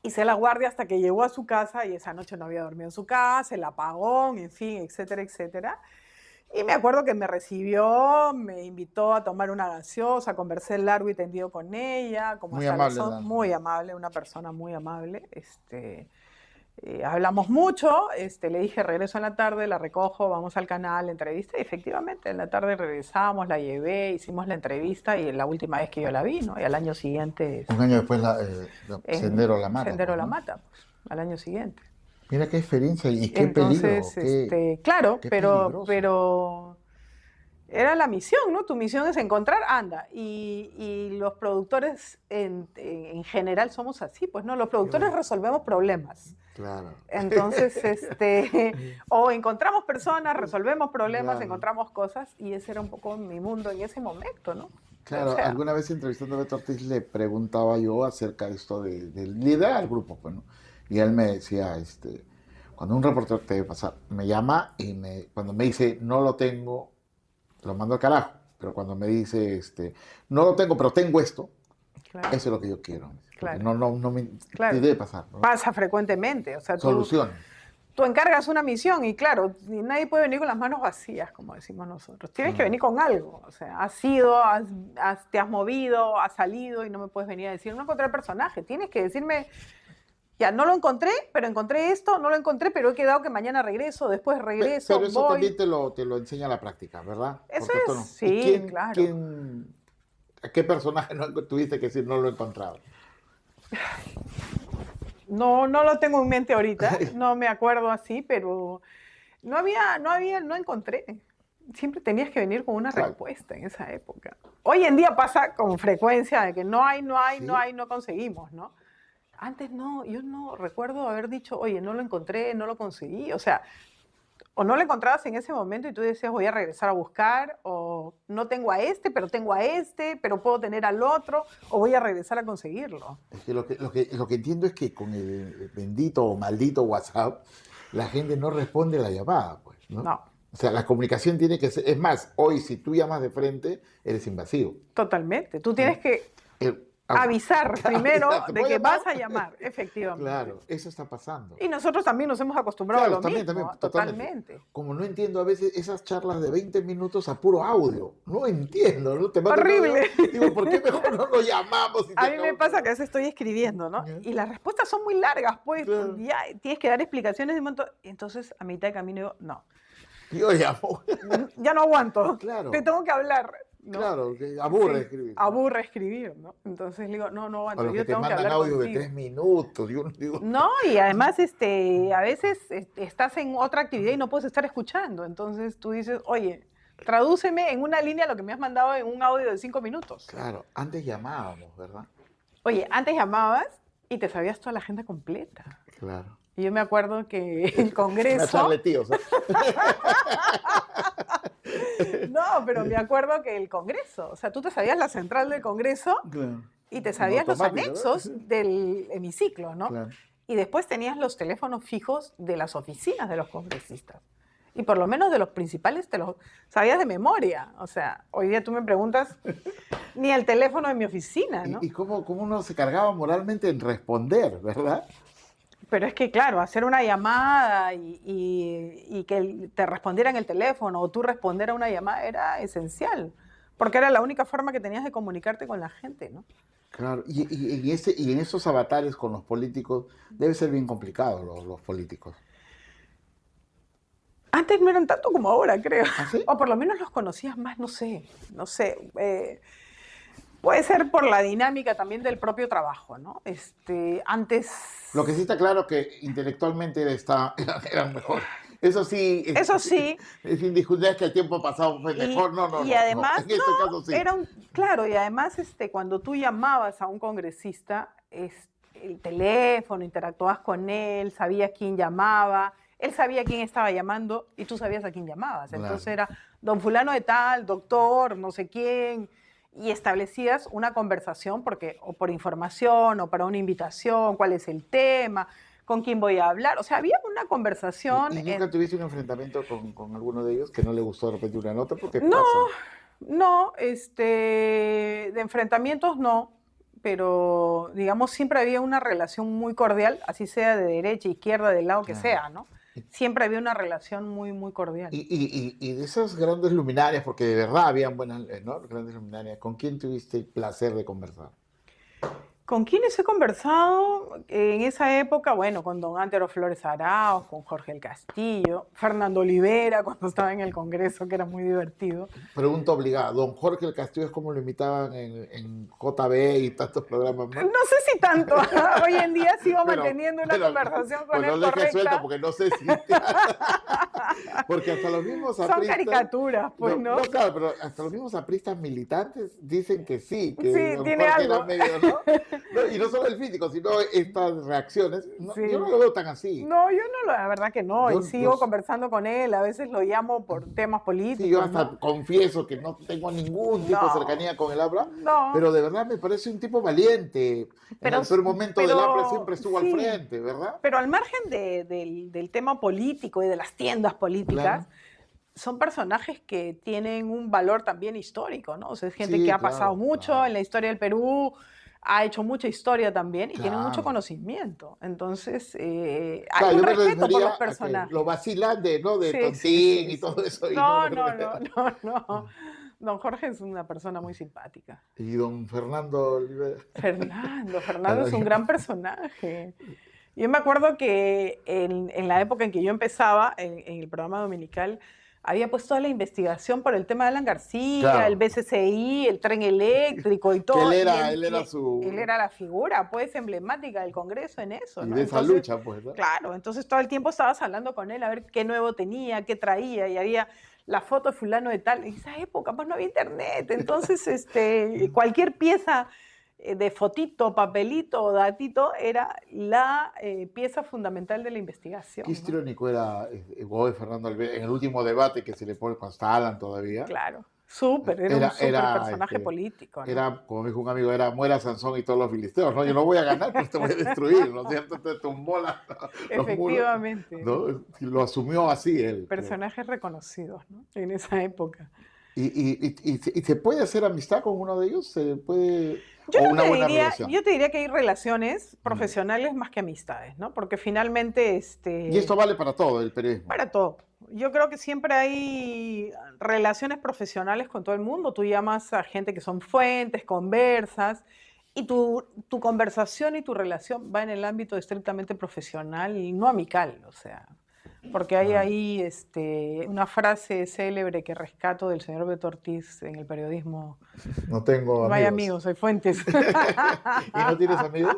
hice la guardia hasta que llegó a su casa y esa noche no había dormido en su casa, el apagón, en fin, etcétera, etcétera. Y me acuerdo que me recibió, me invitó a tomar una gaseosa, conversé largo y tendido con ella. Como Muy hasta amable, las ¿no? Muy amable, una persona muy amable. Hablamos mucho, le dije, regreso en la tarde, la recojo, vamos al canal, entrevista, y efectivamente en la tarde regresamos, la llevé, hicimos la entrevista, y la última vez que yo la vi, ¿no? Y al año siguiente... Un año después, Sendero La Mata. Sendero pues, La ¿no? Mata, pues, al año siguiente. Mira qué experiencia y qué Entonces, peligro. claro, qué pero era la misión, ¿no? Tu misión es encontrar, anda. Y los productores en general somos así, pues, ¿no? Los productores resolvemos problemas. Claro. Entonces, o encontramos personas, resolvemos problemas, Claro. encontramos cosas, y ese era un poco mi mundo en ese momento, ¿no? Claro, O sea, alguna vez entrevistando a Beto Ortiz le preguntaba yo acerca de esto de liderar el grupo, pues, ¿no? Y él me decía, cuando un reportero te debe pasar, me llama y cuando me dice no lo tengo, lo mando al carajo. Pero cuando me dice, no lo tengo, pero tengo esto, claro, eso es lo que yo quiero. Claro. No me Claro. te debe pasar, ¿no? pasa frecuentemente, o sea, Soluciones. tú encargas una misión y claro, nadie puede venir con las manos vacías, como decimos nosotros. Tienes que venir con algo, o sea, te has movido, has salido y no me puedes venir a decir, no encontré el personaje. Tienes que decirme, ya, no lo encontré, pero encontré esto, no lo encontré, pero he quedado que mañana regreso, después regreso, Pero eso voy. también te lo enseña la práctica, ¿verdad? Eso Porque es, ¿y sí, claro. ¿A qué personaje tuviste que decir no lo he encontrado? No lo tengo en mente ahorita, no me acuerdo así, pero no encontré. Siempre tenías que venir con una Claro. respuesta en esa época. Hoy en día pasa con frecuencia de que no conseguimos, ¿no? Antes no, yo no recuerdo haber dicho, oye, no lo encontré, no lo conseguí. O sea, o no lo encontrabas en ese momento y tú decías, voy a regresar a buscar, o no tengo a pero tengo a pero puedo tener al otro, o voy a regresar a conseguirlo. Es que lo que entiendo es que con el bendito o maldito WhatsApp, la gente no responde a la llamada, pues, ¿no? No, O sea, la comunicación tiene que ser... Es más, hoy si tú llamas de frente, eres invasivo. totalmente. Tú tienes que avisar Claro, primero ¿te de puedo que llamar? vas a llamar, efectivamente. Claro, eso está pasando. Y nosotros también nos hemos acostumbrado Claro, a lo también, mismo, también, totalmente. Como no entiendo a veces esas charlas de 20 minutos a puro audio. No entiendo, ¿no? Te mando un Horrible. audio, digo, ¿por qué mejor no lo llamamos? A mí me pasa que a veces estoy escribiendo, ¿no? Ya. Y las respuestas son muy largas, pues Claro. ya tienes que dar explicaciones de un montón. Y entonces a mitad de camino digo, no, Yo llamo. ya no aguanto, Claro. te tengo que hablar. ¿no? Claro, que aburre Sí, escribir. Aburre escribir, ¿no? Entonces digo, no O aguanto, los que yo te tengo que mandan hablar audio de contigo. 3 minutos. Yo digo, No, y además a veces estás en otra actividad y no puedes estar escuchando. Entonces tú dices, oye, tradúceme en una línea lo que me has mandado en un audio de 5 minutos. claro, antes llamábamos, ¿verdad? Oye, antes llamabas y te sabías toda la agenda completa. Claro. Y yo me acuerdo que el Una Congreso... charla de tíos, ¿eh? No, pero me acuerdo que el Congreso, o sea, tú te sabías la central del Congreso Claro. y te sabías los Automático, ¿no? anexos del hemiciclo, ¿no? Claro. Y después tenías los teléfonos fijos de las oficinas de los congresistas. Y por lo menos de los principales te los sabías de memoria. O sea, hoy día tú me preguntas ni el teléfono de mi oficina, ¿no? Y cómo uno se cargaba moralmente en responder, ¿verdad? Pero es que, claro, hacer una llamada y que te respondieran el teléfono o tú responder a una llamada era esencial, porque era la única forma que tenías de comunicarte con la gente, ¿no? Claro, y en esos avatares con los políticos debe ser bien complicado los políticos. Antes no eran tanto como ahora, creo. ¿Ah, sí? O por lo menos los conocías más, no sé. Puede ser por la dinámica también del propio trabajo, ¿no? Antes... Lo que sí está claro que intelectualmente eran mejor. Eso sí, Eso sí. Es indiscutible que el tiempo pasado fue mejor. Y además, en este caso sí. claro, y además cuando tú llamabas a un congresista, el teléfono, interactuabas con él, sabías quién llamaba, él sabía quién estaba llamando y tú sabías a quién llamabas. Claro. Entonces era don fulano de tal, doctor, no sé quién, y establecías una conversación o por información o para una invitación, cuál es el tema, con quién voy a hablar. O sea, había una conversación. ¿Y nunca tuviste un enfrentamiento con alguno de ellos que no le gustó de repente una nota? Porque No, pasa. no, de enfrentamientos no, pero digamos siempre había una relación muy cordial, así sea de derecha, izquierda, del lado que Claro. sea, ¿no? Siempre había una relación muy, muy cordial. Y de esas grandes luminarias, porque de verdad habían buenas, ¿no? Grandes luminarias, ¿con quién tuviste el placer de conversar? ¿Con quiénes he conversado en esa época? Bueno, con don Antero Flores Arauz, con Jorge el Castillo, Fernando Olivera cuando estaba en el Congreso, que era muy divertido. Pregunta obligada, ¿don Jorge el Castillo es como lo imitaban en JB y tantos programas más? No sé si tanto. Hoy en día sigo Pero- manteniendo una pero- conversación con Pues no él dejes correcta. suelta porque no sé si... Porque hasta los mismos Son apristas... caricaturas, pues, ¿no? No, claro, pero hasta los mismos apristas militantes dicen que sí, que Sí, don tiene Jorge algo. era medio, ¿no? No, y no solo el físico, sino estas reacciones. No, Sí. Yo no lo veo tan así. No, yo no, la verdad que no. Yo- Y sigo yo- conversando con él. A veces lo llamo por temas políticos. Sí, yo hasta ¿no? confieso que no tengo ningún tipo de No. cercanía con el APRA, No. pero de verdad me parece un tipo valiente. Pero- En el peor momento del pero- APRA siempre estuvo sí. al frente, ¿verdad? Pero al margen del tema político y de las tiendas políticas, Claro. son personajes que tienen un valor también histórico, ¿no? O sea, es gente Sí, que ha claro, pasado mucho claro. en la historia del Perú, ha hecho mucha historia también y tiene Claro. mucho conocimiento. Entonces, hay Claro, un yo me respeto por refería los a que personajes. lo vacilan ¿no? de Sí, tontín sí, sí, y todo sí. eso. y No. Don Jorge es una persona muy simpática. Y don Fernando Olivera. Fernando es un gran personaje. Yo me acuerdo que en la época en que yo empezaba en el programa dominical, había puesto toda la investigación por el tema de Alan García, Claro. el BCCI, el tren eléctrico y todo. él y era él era la figura, pues, emblemática del Congreso en eso, Y ¿no? de esa Entonces, lucha, pues, ¿no? Claro, entonces todo el tiempo estabas hablando con él a ver qué nuevo tenía, qué traía, y había la foto de fulano de tal. En esa época pues no había internet, entonces cualquier pieza de fotito, papelito o datito era la pieza fundamental de la investigación. Qué ¿no? histriónico era Hugo de Fernando Olivera en el último debate que se le pone cuando está Alan todavía. Claro, súper, era un súper personaje político. ¿no? Era, como me dijo un amigo, era muera Sansón y todos los filisteos, ¿no? Yo no voy a ganar, pero te voy a destruir, ¿no es cierto? Te tumbó los muros, Efectivamente. ¿no? Lo asumió así él. Personajes reconocidos, ¿no? En esa época. ¿Y se puede hacer amistad con uno de ellos? ¿Se puede...? Yo, ¿O no una te buena diría, relación? yo te diría que hay relaciones profesionales más que amistades, ¿no? Porque finalmente... Y esto vale para todo el periodismo. Para todo. Yo creo que siempre hay relaciones profesionales con todo el mundo. Tú llamas a gente que son fuentes, conversas, y tu conversación y tu relación va en el ámbito estrictamente profesional y no amical, o sea... Porque hay ahí una frase célebre que rescato del señor Beto Ortiz en el periodismo. No tengo amigos. No hay amigos, soy fuentes. ¿Y no tienes amigos?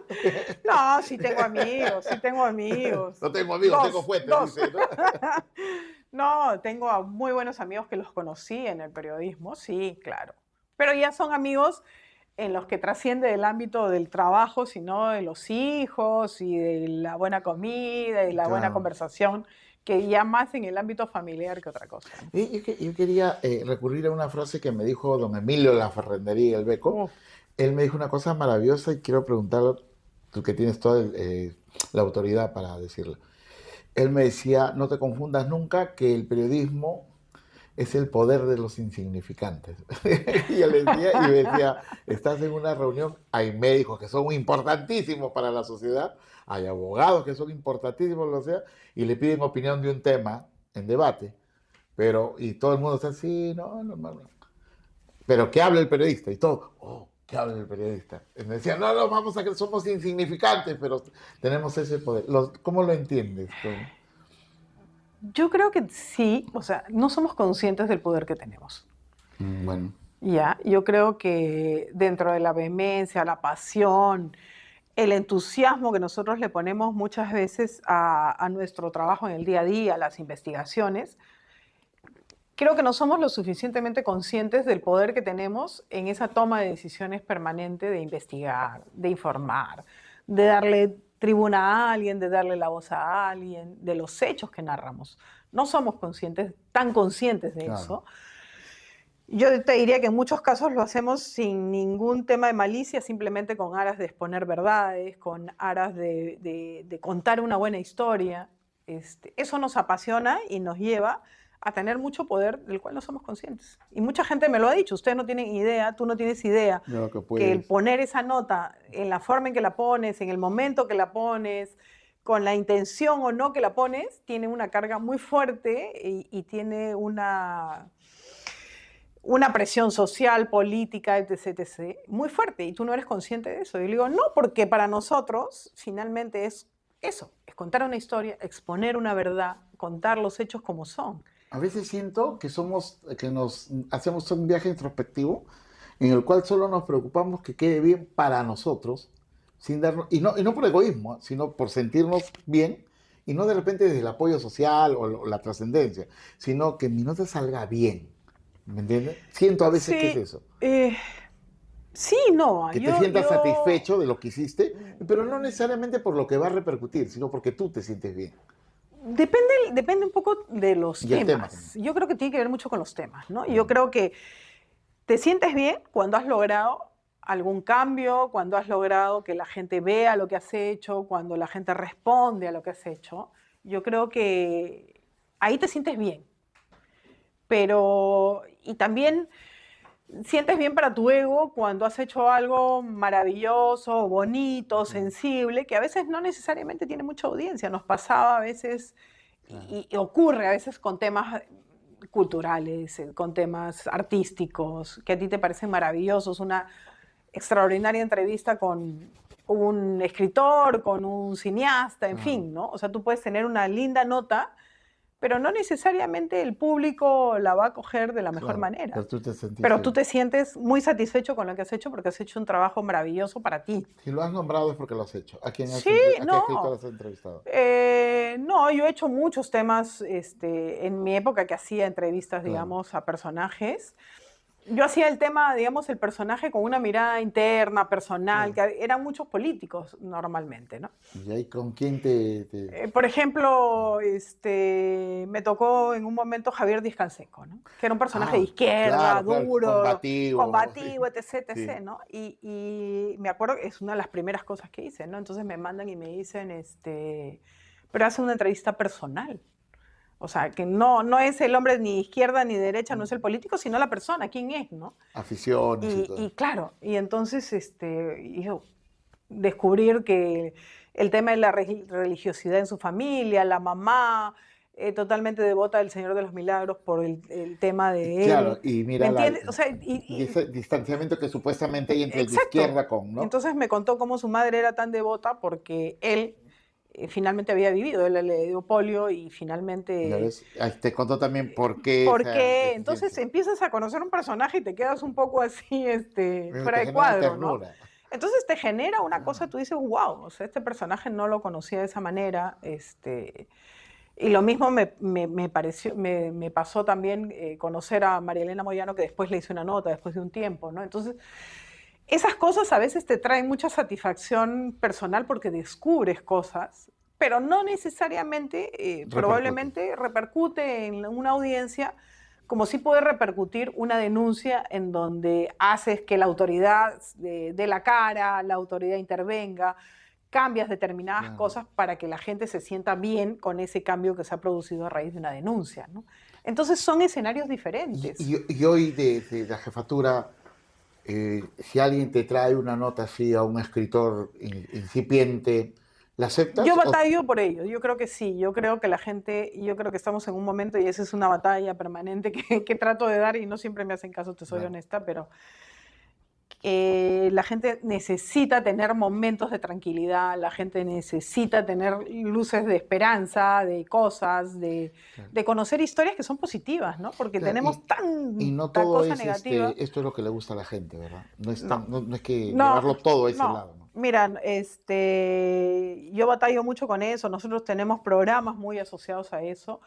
No, sí tengo amigos, sí tengo amigos. No tengo amigos, Dos, tengo fuentes, dos. dice, ¿no? No, tengo a muy buenos amigos que los conocí en el periodismo, sí, claro. Pero ya son amigos en los que trasciende del ámbito del trabajo, sino de los hijos y de la buena comida y la buena Claro. conversación, que ya más en el ámbito familiar que otra cosa. Yo quería recurrir a una frase que me dijo don Emilio Laferrendería, el Beco. Uf. Él me dijo una cosa maravillosa y quiero preguntarle, tú que tienes toda la autoridad para decirlo. él me decía, no te confundas nunca que el periodismo es el poder de los insignificantes. Y yo le decía, y me decía, estás en una reunión, hay médicos que son importantísimos para la sociedad, hay abogados que son importantísimos para la sociedad, y le piden opinión de un tema en debate, y todo el mundo está así, no, no, no, no. Pero ¿qué habla el periodista? Y todo, oh, ¿qué habla el periodista? Y me decía, no, no, vamos a que somos insignificantes, pero tenemos ese poder. ¿Cómo lo entiendes tú? Yo creo que sí, o sea, no somos conscientes del poder que tenemos. Bueno. Ya, yo creo que dentro de la vehemencia, la pasión, el entusiasmo que nosotros le ponemos muchas veces a nuestro trabajo en el día a día, a las investigaciones, creo que no somos lo suficientemente conscientes del poder que tenemos en esa toma de decisiones permanente de investigar, de informar, de darle tribuna a alguien, de darle la voz a alguien, de los hechos que narramos. No somos tan conscientes de eso. Yo te diría que en muchos casos lo hacemos sin ningún tema de malicia, simplemente con aras de exponer verdades, con aras de contar una buena historia. Eso nos apasiona y nos lleva a tener mucho poder del cual no somos conscientes. Y mucha gente me lo ha dicho, ustedes no tienen idea, tú no tienes idea, que el poner esa nota en la forma en que la pones, en el momento que la pones, con la intención o no que la pones, tiene una carga muy fuerte y tiene una presión social, política, etc., etc., muy fuerte, y tú no eres consciente de eso. Y le digo, no, porque para nosotros finalmente es eso, es contar una historia, exponer una verdad, contar los hechos como son. A veces siento que nos hacemos un viaje introspectivo en el cual solo nos preocupamos que quede bien para nosotros, sin darnos, y no por egoísmo, sino por sentirnos bien, y no de repente desde el apoyo social o la trascendencia, sino que mi nota salga bien. ¿Me entiendes? Siento a veces que es eso. Sí, no. Que te sientas satisfecho de lo que hiciste, pero no necesariamente por lo que va a repercutir, sino porque tú te sientes bien. Depende un poco de los temas. Yo creo que tiene que ver mucho con los temas, ¿no? Yo creo que te sientes bien cuando has logrado algún cambio, cuando has logrado que la gente vea lo que has hecho, cuando la gente responde a lo que has hecho. Yo creo que ahí te sientes bien. Y también sientes bien para tu ego cuando has hecho algo maravilloso, bonito, sensible, que a veces no necesariamente tiene mucha audiencia. Nos pasaba a veces y ocurre a veces con temas culturales, con temas artísticos, que a ti te parecen maravillosos. Una extraordinaria entrevista con un escritor, con un cineasta, en fin, ¿no? O sea, tú puedes tener una linda nota, pero no necesariamente el público la va a coger de la mejor manera. Pero tú te sientes muy satisfecho con lo que has hecho porque has hecho un trabajo maravilloso para ti. Si lo has nombrado es porque lo has hecho. ¿A qué escritor has entrevistado? No, yo he hecho muchos temas en mi época que hacía entrevistas, digamos, a personajes. Yo hacía el tema, digamos, el personaje con una mirada interna, personal, que eran muchos políticos normalmente, ¿no? ¿Y ahí con quién por ejemplo, me tocó en un momento Javier Díaz Canseco, ¿no? Que era un personaje de izquierda, duro, combativo, etc., etc., ¿no? Y me acuerdo que es una de las primeras cosas que hice, ¿no? Entonces me mandan y me dicen, pero hace una entrevista personal. O sea, que no es el hombre ni izquierda ni derecha, no es el político, sino la persona, quién es, ¿no? Aficiones y todo. Y claro, y entonces yo descubrir que el tema de la religiosidad en su familia, la mamá, totalmente devota del Señor de los Milagros por el tema de él. Claro, y mira, o sea, y ese distanciamiento que supuestamente hay entre el de izquierda con, ¿no? Entonces me contó cómo su madre era tan devota porque él finalmente había vivido, él le dio polio y finalmente... Te contó también por qué. ¿Por qué? Entonces empiezas a conocer un personaje y te quedas un poco así, fuera de cuadro, ¿no? Entonces te genera una cosa, tú dices, wow, o sea, este personaje no lo conocía de esa manera, y lo mismo me pasó también conocer a María Elena Moyano, que después le hice una nota después de un tiempo, ¿no? Entonces, esas cosas a veces te traen mucha satisfacción personal porque descubres cosas, pero no necesariamente, probablemente repercute en una audiencia, como sí puede repercutir una denuncia en donde haces que la autoridad dé la cara, la autoridad intervenga, cambias determinadas Claro. cosas para que la gente se sienta bien con ese cambio que se ha producido a raíz de una denuncia, ¿no? Entonces son escenarios diferentes. Y hoy de la jefatura, si alguien te trae una nota así a un escritor incipiente, ¿la aceptas? Yo O- batallo por ello, yo creo que sí, yo creo que la gente, yo creo que estamos en un momento y esa es una batalla permanente que trato de dar y no siempre me hacen caso, te soy Claro. honesta, pero la gente necesita tener momentos de tranquilidad, la gente necesita tener luces de esperanza, de cosas, de Claro. conocer historias que son positivas, ¿no? Porque Claro, tenemos y no tanta todo cosa es negativa. esto es lo que le gusta a la gente, ¿verdad? No es, No. no es que No, llevarlo todo a ese no. lado, ¿no? Mira, yo batallo mucho con eso. Nosotros tenemos programas muy asociados a eso,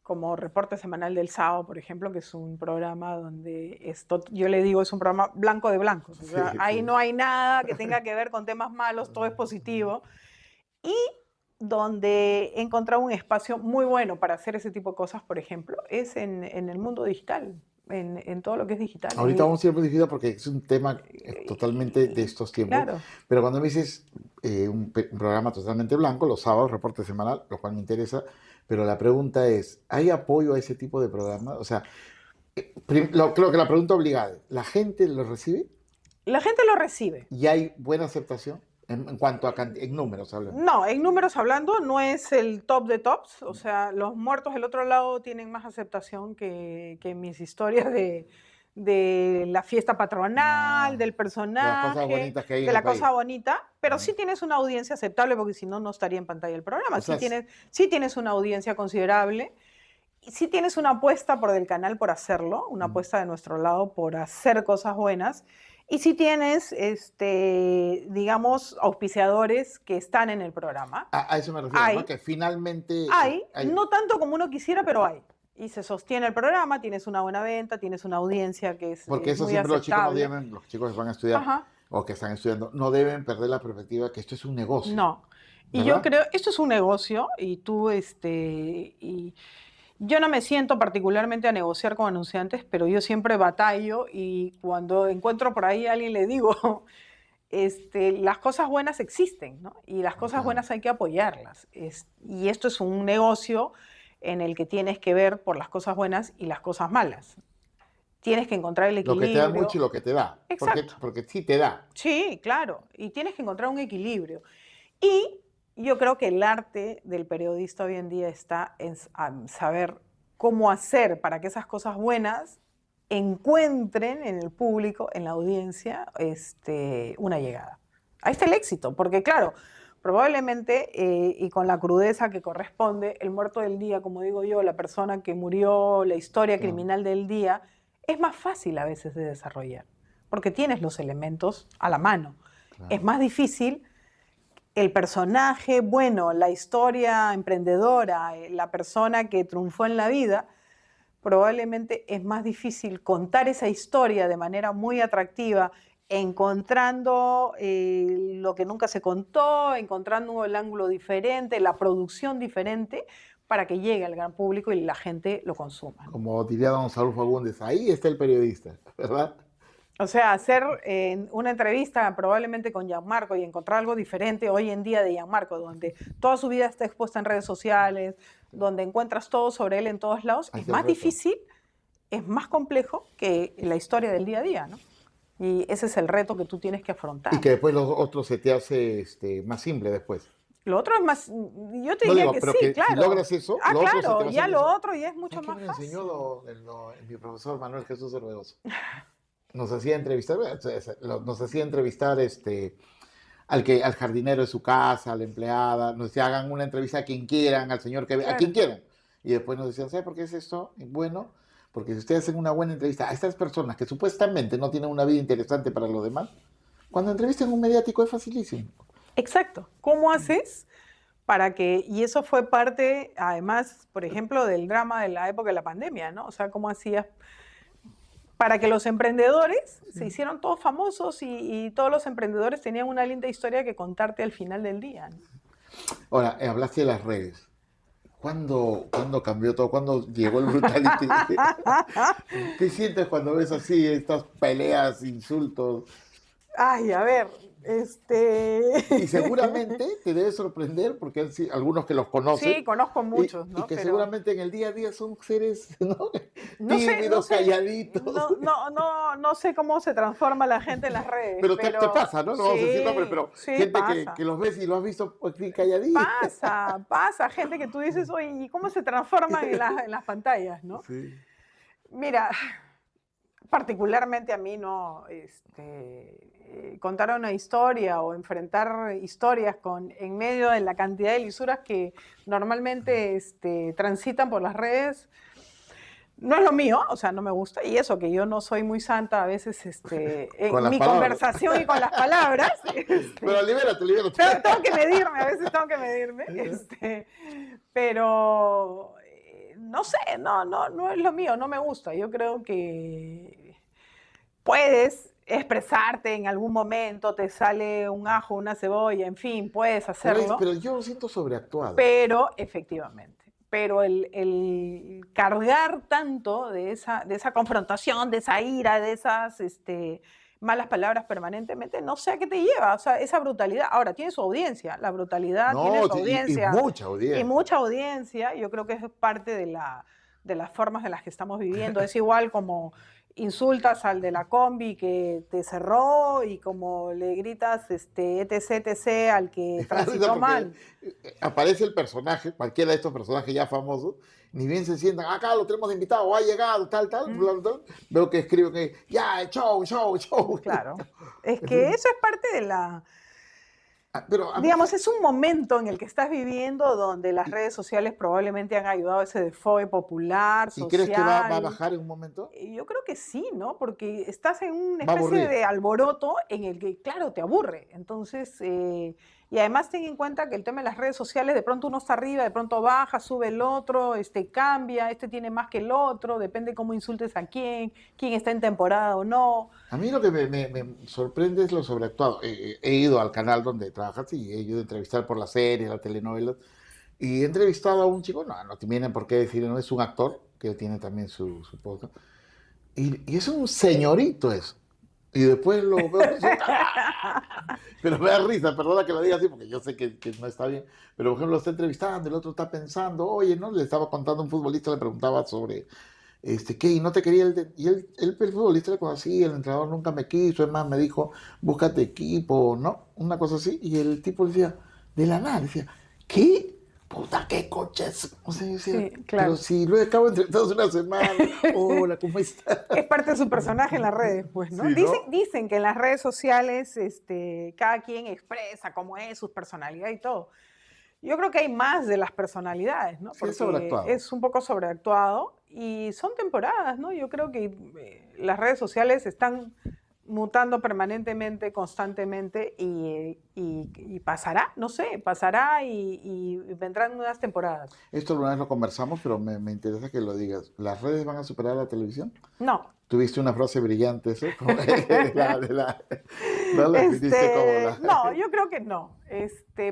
como Reporte Semanal del Sábado, por ejemplo, que es un programa donde esto, yo le digo, es un programa blanco de blancos. O sea, Sí, ahí sí. no hay nada que tenga que ver con temas malos, todo es positivo. Y donde he encontrado un espacio muy bueno para hacer ese tipo de cosas, por ejemplo, es en el mundo digital, en todo lo que es digital. Ahorita vamos a ir muy difícil porque es un tema totalmente de estos tiempos. Claro. Pero cuando me dices un programa totalmente blanco, los sábados, reporte semanal, lo cual me interesa, pero la pregunta es, ¿hay apoyo a ese tipo de programas? O sea, creo que la pregunta obligada, ¿la gente lo recibe? La gente lo recibe. ¿Y hay buena aceptación? En cuanto a en números, hablando. No, en números hablando, no es el top de tops. O sea, los muertos del otro lado tienen más aceptación que mis historias de la fiesta patronal, del De las cosas personaje, bonitas que hay en de el la país. cosa bonita, pero Ah. sí tienes una audiencia aceptable porque si no, no estaría en pantalla el programa. O sea, Sí tienes una audiencia considerable. Y sí tienes una apuesta por el canal por hacerlo, una apuesta de nuestro lado por hacer cosas buenas. Y sí tienes, digamos, auspiciadores que están en el programa. A eso me refiero, Hay. ¿no? Que finalmente Hay, no tanto como uno quisiera, pero hay. Y se sostiene el programa, tienes una buena venta, tienes una audiencia que es porque eso muy siempre los chicos no aceptable. deben, los chicos que van a estudiar Ajá. o que están estudiando, no deben perder la perspectiva que esto es un negocio. No. Y ¿verdad? yo creo, esto es un negocio y tú, y yo no me siento particularmente a negociar con anunciantes, pero yo siempre batallo y cuando encuentro por ahí a alguien le digo, las cosas buenas existen, ¿no? Y las cosas Claro. buenas hay que apoyarlas. Y esto es un negocio en el que tienes que ver por las cosas buenas y las cosas malas. Tienes que encontrar el Lo equilibrio. que te da mucho y lo que te da. Exacto. Porque sí te da. Sí, claro. Y tienes que encontrar un equilibrio. Y yo creo que el arte del periodista hoy en día está en saber cómo hacer para que esas cosas buenas encuentren en el público, en la audiencia, una llegada. Ahí está el éxito, porque claro, probablemente, y con la crudeza que corresponde, el muerto del día, como digo yo, la persona que murió, la historia Claro. criminal del día, es más fácil a veces de desarrollar, porque tienes los elementos a la mano. Claro. Es más difícil el personaje, bueno, la historia emprendedora, la persona que triunfó en la vida, probablemente es más difícil contar esa historia de manera muy atractiva, encontrando lo que nunca se contó, encontrando el ángulo diferente, la producción diferente, para que llegue al gran público y la gente lo consuma. Como diría don Saúl Fagundes, ahí está el periodista, ¿verdad? O sea, hacer una entrevista probablemente con Gianmarco y encontrar algo diferente hoy en día de Gianmarco, donde toda su vida está expuesta en redes sociales, donde encuentras todo sobre él en todos lados, Ahí es está el más reto. difícil, es más complejo que la historia del día a día, ¿no? Y ese es el reto que tú tienes que afrontar. Y que después los otros se te hace más simple después. Lo otro es más, yo te No diría digo, que pero sí, que si claro. logras eso, lo otro se te va a claro, hacer ya lo eso. otro ya es mucho ¿Sabes qué más me fácil. enseñó mi profesor Manuel Jesús Orbegoso? Nos hacía entrevistar, nos hacía entrevistar al jardinero de su casa, a la empleada, nos decía, hagan una entrevista a quien quieran, al señor que Claro. a quien quieran. Y después nos decían, ¿sabe por qué es esto? Bueno, porque si ustedes hacen una buena entrevista a estas personas que supuestamente no tienen una vida interesante para los demás, cuando entrevisten a un mediático es facilísimo. Exacto. ¿Cómo haces para que, y eso fue parte, además, por ejemplo, del drama de la época de la pandemia, ¿no? O sea, ¿cómo hacías para que los emprendedores se hicieron todos famosos y todos los emprendedores tenían una linda historia que contarte al final del día, ¿no? Ahora, hablaste de las redes. ¿Cuándo cambió todo? ¿Cuándo llegó el brutality? ¿Qué sientes cuando ves así estas peleas, insultos? Ay, a ver, Y seguramente te debe sorprender, porque hay algunos que los conocen, sí, conozco muchos, y ¿no? que Pero seguramente en el día a día son seres, ¿no? no sé, no Tímidos, sé, calladitos. no sé cómo se transforma la gente en las redes, Pero te pero pasa, ¿no? No vamos a decir nombres, sí, pero sí, gente que pasa. los ves y lo has visto aquí calladito. Pasa, gente que tú dices, oye, ¿y cómo se transforman en las pantallas, no? Sí. Mira, particularmente a mí no, contar una historia o enfrentar historias en medio de la cantidad de lisuras que normalmente transitan por las redes, no es lo mío, o sea, no me gusta. Y eso, que yo no soy muy santa a veces Con en las mi palabras. conversación y con las palabras. Pero libérate, libérate. Tengo que medirme, a veces tengo que medirme. Pero no sé, no es lo mío, no me gusta. Yo creo que puedes expresarte en algún momento, te sale un ajo, una cebolla, en fin, puedes hacerlo, Pero yo lo siento sobreactuado. pero efectivamente, pero el cargar tanto de esa confrontación, de esa ira, de esas malas palabras permanentemente, no sé a qué te lleva, o sea, esa brutalidad. Ahora, tiene su audiencia, la brutalidad tiene No, su sí, y audiencia mucha y audiencia. mucha audiencia, yo creo que es parte de las formas en las que estamos viviendo. Es igual como insultas al de la combi que te cerró y como le gritas etc al que Me da risa transitó porque mal. aparece el personaje, cualquiera de estos personajes ya famosos, ni bien se sientan, acá lo tenemos de invitado, ha llegado, tal, tal, Mm, bla, bla, bla. Veo que escriben que ya, show, show, show. claro, es que eso es parte de la, Pero a mí, digamos, es un momento en el que estás viviendo donde las redes sociales probablemente han ayudado a ese desfogue popular, ¿y crees que va a social. bajar en un momento? Yo creo que sí, ¿no? Porque estás en una Va a especie aburrir. de alboroto en el que, claro, te aburre. Entonces, y además ten en cuenta que el tema de las redes sociales, de pronto uno está arriba, de pronto baja, sube el otro, cambia, tiene más que el otro, depende cómo insultes a quién está en temporada o no. A mí lo que me sorprende es lo sobreactuado. He ido al canal donde trabajas y he ido a entrevistar por las series, las telenovelas, y he entrevistado a un chico, no tienen por qué decir, no es un actor, que tiene también su podcast, y es un señorito eso. Y después lo veo con su pero me da risa, perdona que lo diga así, porque yo sé que no está bien. Pero, por ejemplo, lo está entrevistando, el otro está pensando, oye, ¿no? Le estaba contando a un futbolista, le preguntaba sobre, ¿qué? Y no te quería y el futbolista le conocía, el entrenador nunca me quiso, es más, me dijo, búscate equipo, ¿no? Una cosa así. Y el tipo decía, de la nada, decía, ¿qué? Puta, qué coches. O sea, yo decía, Sí, pero claro. si lo acabo de entrevistar hace una semana, hola, ¿cómo estás? Es parte de su personaje en las redes, pues, ¿no? Sí, ¿no? Dicen que en las redes sociales cada quien expresa cómo es su personalidad y todo. Yo creo que hay más de las personalidades, ¿no? Sí, es Porque sobreactuado. es un poco sobreactuado y son temporadas, ¿no? Yo creo que las redes sociales están mutando permanentemente, constantemente y pasará, no sé, pasará y vendrán nuevas temporadas. Esto alguna vez lo conversamos, pero me interesa que lo digas. ¿Las redes van a superar a la televisión? No, Tuviste una frase brillante, eso, como no la definiste como la... no, yo creo que no.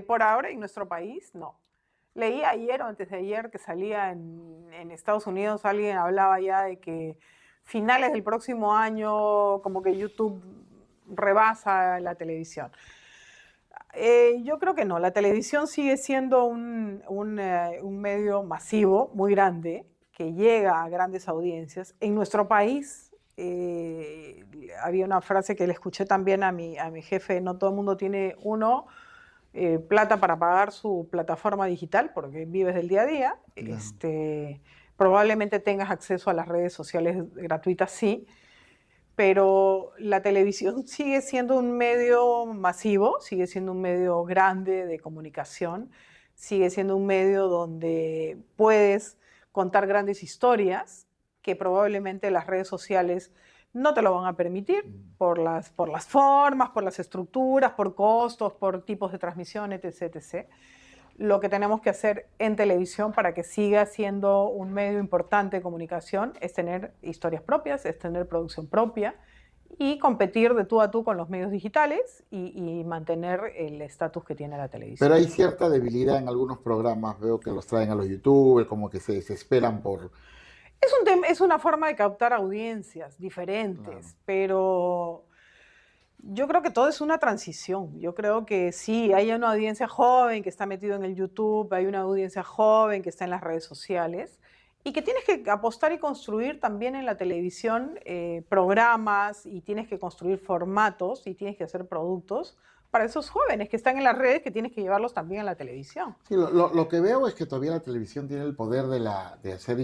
Por ahora en nuestro país, no. Leí ayer o antes de ayer que salía en Estados Unidos, alguien hablaba ya de que finales del próximo año como que YouTube rebasa la televisión. Yo creo que no, la televisión sigue siendo un medio masivo, muy grande, que llega a grandes audiencias. En nuestro país, había una frase que le escuché también a mi jefe, no todo el mundo tiene plata para pagar su plataforma digital, porque vives del día a día. Claro. Probablemente tengas acceso a las redes sociales gratuitas, sí, pero la televisión sigue siendo un medio masivo, sigue siendo un medio grande de comunicación, sigue siendo un medio donde puedes contar grandes historias que probablemente las redes sociales no te lo van a permitir por las formas, por las estructuras, por costos, por tipos de transmisión, etc, etc. Lo que tenemos que hacer en televisión para que siga siendo un medio importante de comunicación es tener historias propias, es tener producción propia y competir de tú a tú con los medios digitales y mantener el estatus que tiene la televisión. Pero hay cierta debilidad en algunos programas, veo que los traen a los youtubers, como que se desesperan por... Es una forma de captar audiencias diferentes, Claro. pero Yo creo que todo es una transición. Yo creo que sí, hay una audiencia joven que está metido en el YouTube, hay una audiencia joven que está en las redes sociales y que tienes que apostar y construir también en la televisión programas y tienes que construir formatos y tienes que hacer productos para esos jóvenes que están en las redes que tienes que llevarlos también a la televisión. Sí, lo que veo es que todavía la televisión tiene el poder de hacer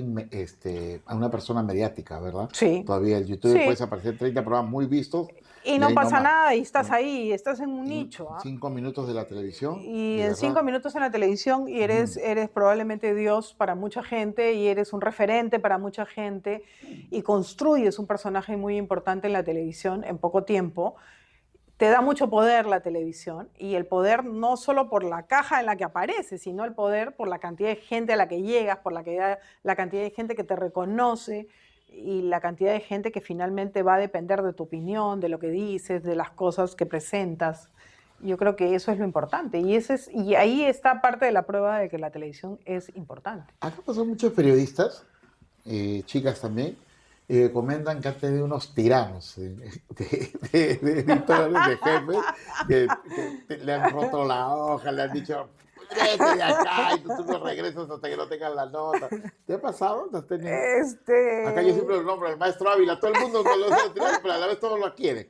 a una persona mediática, ¿verdad? Sí. Todavía el YouTube Sí. puedes aparecer 30 programas muy vistos. Y no ahí pasa nomás. nada y estás ahí, estás en un nicho. 5 minutos de la televisión. Y de en verdad. 5 minutos en la televisión y eres probablemente Dios para mucha gente y eres un referente para mucha gente y construyes un personaje muy importante en la televisión en poco tiempo. Te da mucho poder la televisión y el poder no solo por la caja en la que apareces, sino el poder por la cantidad de gente a la que llegas, por la cantidad de gente que te reconoce y la cantidad de gente que finalmente va a depender de tu opinión, de lo que dices, de las cosas que presentas. Yo creo que eso es lo importante y ahí está parte de la prueba de que la televisión es importante. Acá pasó muchos periodistas, chicas también, comentan que han tenido unos tiranos de editores, de jefes, que le han roto la hoja, le han dicho, vete de acá y tú no regresas hasta que no tengas la nota. ¿Te ha pasado? ¿Te has tenido? Acá yo siempre lo nombro al maestro Ávila, todo el mundo con los tiranos, pero a la vez todos lo quieren,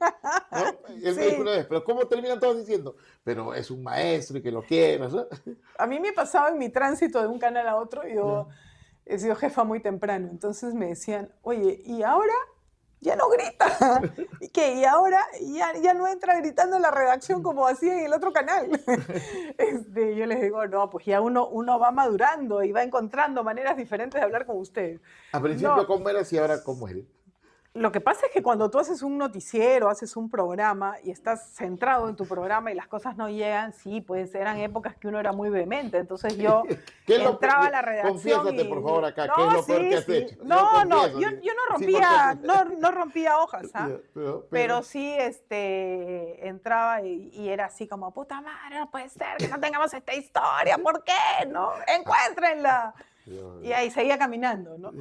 ¿no? Él me dijo una vez, pero ¿cómo terminan todos diciendo? Pero es un maestro y que lo quieras, ¿no? A mí me pasaba en mi tránsito de un canal a otro, yo he sido jefa muy temprano, entonces me decían, oye, ¿y ahora? Ya no grita. ¿Y qué? ¿Y ahora ya no entra gritando en la redacción como hacía en el otro canal? Yo les digo, no, pues ya uno va madurando y va encontrando maneras diferentes de hablar con ustedes. Al principio, No. ¿cómo eras y ahora cómo eres? Lo que pasa es que cuando tú haces un noticiero, haces un programa y estás centrado en tu programa y las cosas no llegan, sí, pues eran épocas que uno era muy vehemente. Entonces yo ¿Qué es lo entraba peor? a la redacción Confiésate, y... por favor, acá. No, ¿Qué es lo peor sí, que has sí. hecho? No, confieso, yo no sin rompía, cortar. no rompía hojas, ¿ah? Pero sí entraba y era así como, puta madre, no puede ser que no tengamos esta historia, ¿por qué? ¿No? Encuéntrenla. Y ahí seguía caminando, ¿no?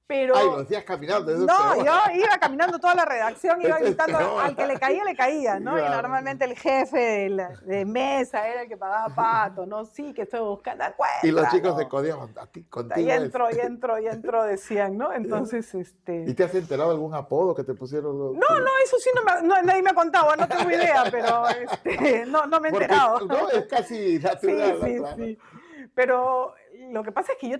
Pero... Ay, lo decías caminando. eso es No, peor. yo iba caminando toda la redacción, iba Eso es gritando, peor. al que le caía, ¿no? Claro. Y normalmente el jefe de mesa era el que pagaba pato, ¿no? Sí, que estoy buscando, Y los chicos encuéntralo. se codeaban a ti, contigo. Y entro, decían, ¿no? Entonces, ¿Y te has enterado de algún apodo que te pusieron? No, eso sí nadie me ha contado, no tengo idea, pero no me he Porque, enterado. no, es casi natural. Sí, ¿no? Claro. sí. Pero lo que pasa es que yo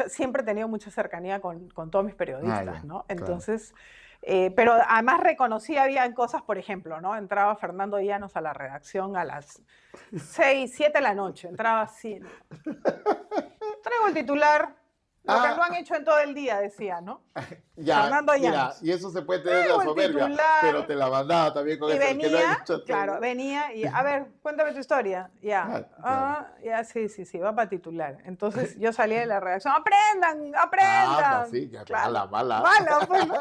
siempre he tenido mucha cercanía con todos mis periodistas, ya, ¿no? claro. Entonces, pero además reconocí, habían cosas, por ejemplo, ¿no? Entraba Fernando Llanos a la redacción a las 6, 7 de la noche, entraba así, ¿no? Traigo el titular, lo que no han hecho en todo el día, decía, ¿no? Ya, Fernando mira, Llanos. y eso se puede tener Traigo la el soberbia, titular. pero te la mandaba también con Y eso. que lo han venía, hecho todo. claro, venía y, a ver, cuéntame tu historia. Ya, Claro. ya, sí, va para titular. Entonces yo salía de la redacción, aprendan. Sí, ya, Claro. mala. Mala, pues, ¿no?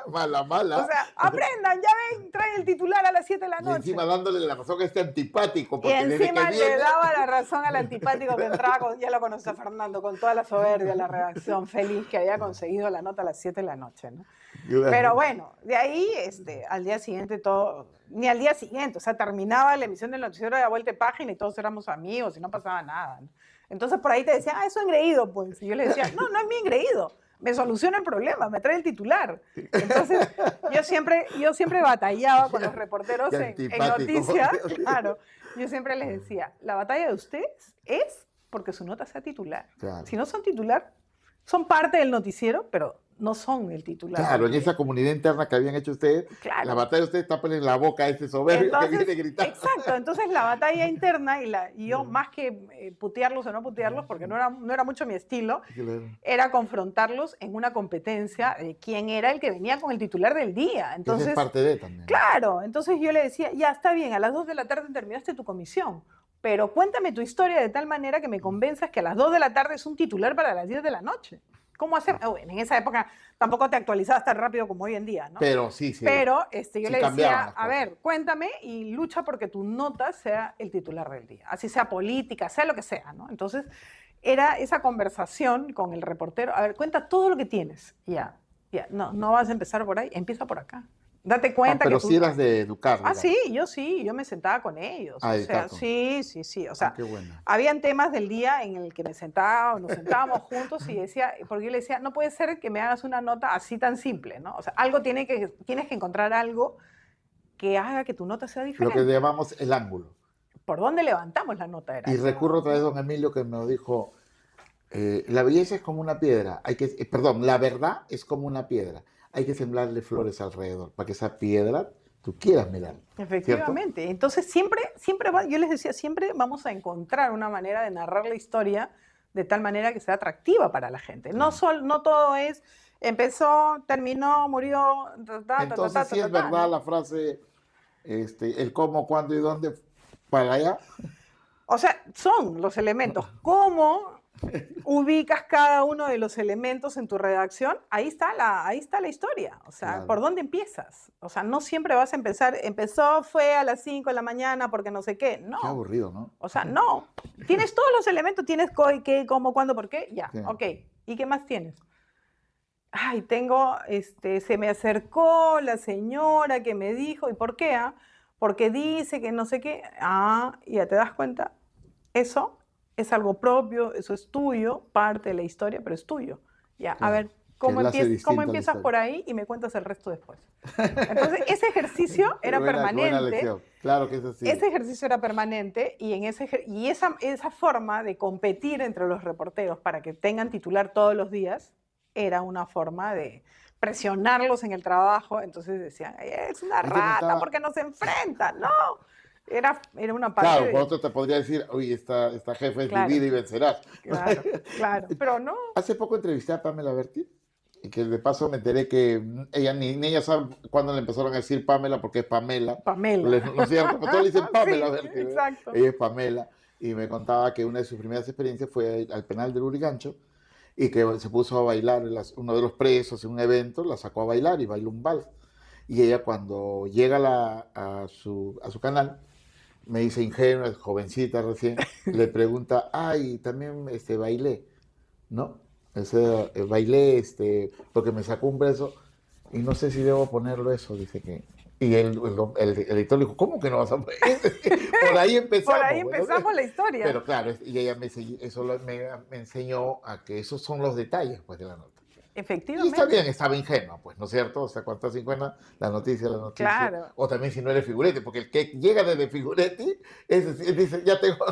Mala. O sea, aprendan, ya ven, trae el titular a las 7 de la Y noche. encima dándole la razón a este antipático. Y Porque desde encima que le viene... daba la razón al antipático que entraba, ya lo conoce a Fernando, con toda la soberbia, la redacción, feliz que había conseguido la nota a las 7 de la noche, ¿no? Pero bueno, de ahí al día siguiente ni al día siguiente, o sea, terminaba la emisión del noticiero de la vuelta de página y todos éramos amigos y no pasaba nada, ¿no? Entonces por ahí te decían, eso es engreído, pues. Y yo le decía, no es mi engreído, me soluciona el problema, me trae el titular. Entonces yo siempre batallaba con los reporteros en noticias, claro. Yo siempre les decía, la batalla de ustedes es porque su nota sea titular. Claro. Si no son titular, son parte del noticiero, pero no son el titular. Claro, en esa comunidad interna que habían hecho ustedes, Claro. la batalla de ustedes tapan en la boca a este soberbio Entonces, que viene gritando. exacto, entonces la batalla interna y yo más que putearlos o no putearlos, porque no era mucho mi estilo, Claro. era confrontarlos en una competencia de quién era el que venía con el titular del día. Esa Entonces, es parte de también. claro, entonces yo le decía, ya está bien, a las 2 de la tarde terminaste tu comisión, pero cuéntame tu historia de tal manera que me convenzas que a las 2 de la tarde es un titular para las 10 de la noche. ¿Cómo hacer? Bueno, en esa época tampoco te actualizabas tan rápido como hoy en día, ¿no? Pero sí. Pero yo Sí le cambiaban decía, las a cosas. ver, cuéntame y lucha porque tu nota sea el titular del día. Así sea política, sea lo que sea, ¿no? Entonces, era esa conversación con el reportero. A ver, cuenta todo lo que tienes. Ya, no vas a empezar por ahí, empieza por acá. Date cuenta que pero tú... si eras de educar, digamos. Sí, yo me sentaba con ellos. Ah, O de sea, educar con- sí. O sea, qué buena. habían temas del día en el que me sentaba o nos sentábamos juntos y decía, porque yo le decía, no puede ser que me hagas una nota así tan simple, ¿no? O sea, tienes que encontrar algo que haga que tu nota sea Lo diferente. que llamamos el ángulo. ¿Por dónde levantamos la nota? Era Y eso, recurro ¿no? otra vez a don Emilio que me dijo, la belleza es como una piedra, perdón, la verdad es como una piedra, hay que sembrarle flores alrededor para que esa piedra tú quieras mirar. Efectivamente. Entonces, yo les decía, siempre vamos a encontrar una manera de narrar la historia de tal manera que sea atractiva para la gente. No todo es, empezó, terminó, murió, Entonces, sí es verdad ¿no? la frase, el cómo, cuándo y dónde, para allá. O sea, son los elementos. ¿Cómo ubicas cada uno de los elementos en tu redacción? Ahí está la historia. O sea, Claro. ¿por dónde empiezas? O sea, no siempre vas a fue a las 5 de la mañana porque no sé qué. No. Qué aburrido, ¿no? O sea, no. Tienes todos los elementos, tienes qué, cómo, cuándo, por qué. Ya, Sí. ok. ¿Y qué más tienes? Ay, se me acercó la señora que me dijo, ¿y por qué? Porque dice que no sé qué. Ya te das cuenta. Eso es algo propio, eso es tuyo, parte de la historia, pero es tuyo. Ya, Claro, a ver, que ¿cómo, la hace distinta cómo la empiezas historia. por ahí y me cuentas el resto después? Entonces, ese ejercicio era Buena permanente. lección. Claro que es así. Ese ejercicio era permanente y, esa forma de competir entre los reporteros para que tengan titular todos los días era una forma de presionarlos en el trabajo. Entonces decían, es una Ahí te rata contaba- porque no se enfrenta. No, era una parte Claro, de... por otro te podría decir, oye, esta jefa es Claro. vivida y vencerás. Claro, pero no. Hace poco entrevisté a Pamela Berti y que de paso me enteré que ella ni ella sabe cuándo le empezaron a decir Pamela porque es Pamela. Pamela. ¿No es cierto? Pues todos le dicen Pamela Sí, Berti. ¿verdad? exacto. Ella es Pamela. Y me contaba que una de sus primeras experiencias fue al penal del Urigancho y que se puso a bailar uno de los presos en un evento, la sacó a bailar y bailó un vals. Y ella cuando llega a su canal, me dice ingenua, jovencita recién, le pregunta, ay, también bailé, ¿no? Bailé porque me sacó un beso y no sé si debo ponerlo eso, dice que... Y el editor le dijo, ¿cómo que no vas a poner? Por ahí empezamos. Por ahí bueno, empezamos la historia. Pero claro, y ella me enseñó a que esos son los detalles pues, de la nota. Y Efectivamente. está bien, estaba ingenua, pues, ¿no es cierto? O sea, cuando estás ingenua, la noticia. Claro. O también si no eres figurete, porque el que llega desde figurete, ese sí dice, ya tengo...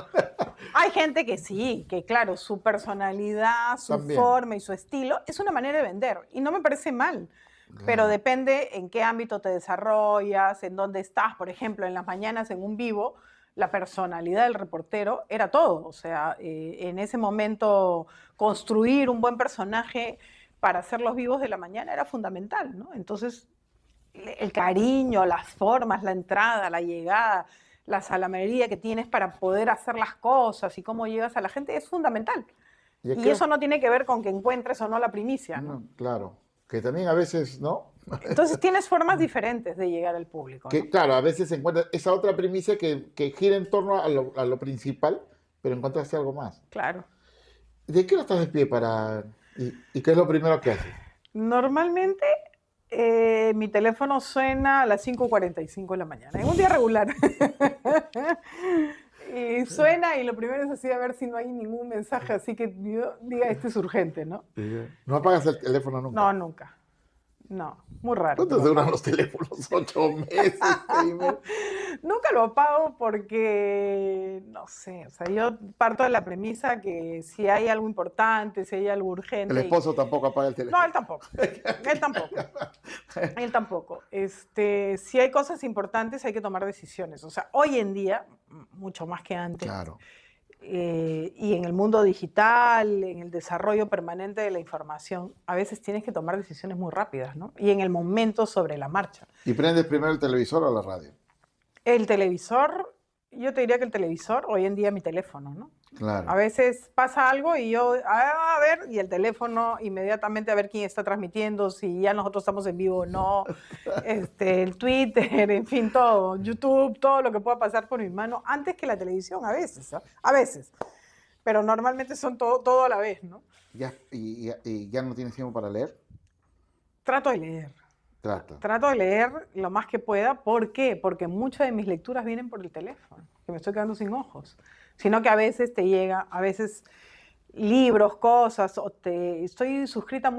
Hay gente que sí, que claro, su personalidad, su También. forma y su estilo es una manera de vender. Y no me parece mal. Pero Claro. depende en qué ámbito te desarrollas, en dónde estás. Por ejemplo, en las mañanas en un vivo, la personalidad del reportero era todo. O sea, en ese momento construir un buen personaje para hacer los vivos de la mañana era fundamental, ¿no? Entonces, el cariño, las formas, la entrada, la llegada, la salamería que tienes para poder hacer las cosas y cómo llegas a la gente es fundamental. Y es Y que- eso no tiene que ver con que encuentres o no la primicia, ¿no? No, claro, que también a veces, ¿no? Entonces tienes formas diferentes de llegar al público, Que ¿no? claro, a veces se encuentra esa otra primicia que gira en torno a lo principal, pero encontraste algo más. Claro. ¿De qué hora estás de pie para...? ¿Y qué es lo primero que haces? Normalmente mi teléfono suena a las 5:45 de la mañana, en un día regular. Y suena y lo primero es así a ver si no hay ningún mensaje así que yo diga este es urgente, ¿no? ¿No apagas el teléfono nunca? No, nunca. No, muy raro. ¿Cuánto duran los teléfonos? 8 meses. 6 meses. Nunca lo apago porque, no sé, o sea, yo parto de la premisa que si hay algo importante, si hay algo urgente... El esposo tampoco apaga el teléfono. No, él tampoco. Él tampoco. Él tampoco. Si hay cosas importantes, hay que tomar decisiones. O sea, hoy en día, mucho más que antes, Claro. y en el mundo digital, en el desarrollo permanente de la información, a veces tienes que tomar decisiones muy rápidas, ¿no? Y en el momento sobre la marcha. ¿Y prendes primero el televisor o la radio? El televisor, yo te diría que el televisor, hoy en día mi teléfono, ¿no? Claro. A veces pasa algo y yo, a ver, y el teléfono inmediatamente a ver quién está transmitiendo, si ya nosotros estamos en vivo o no, el Twitter, en fin, todo, YouTube, todo lo que pueda pasar por mi mano, antes que la televisión, a veces, ¿ah? A veces, pero normalmente son todo a la vez, ¿no? ¿Y ya no tienes tiempo para leer? Trato de leer. Trato de leer lo más que pueda. ¿Por qué? Porque muchas de mis lecturas vienen por el teléfono, que me estoy quedando sin ojos. Sino que a veces te llega, a veces libros, cosas, estoy suscrita a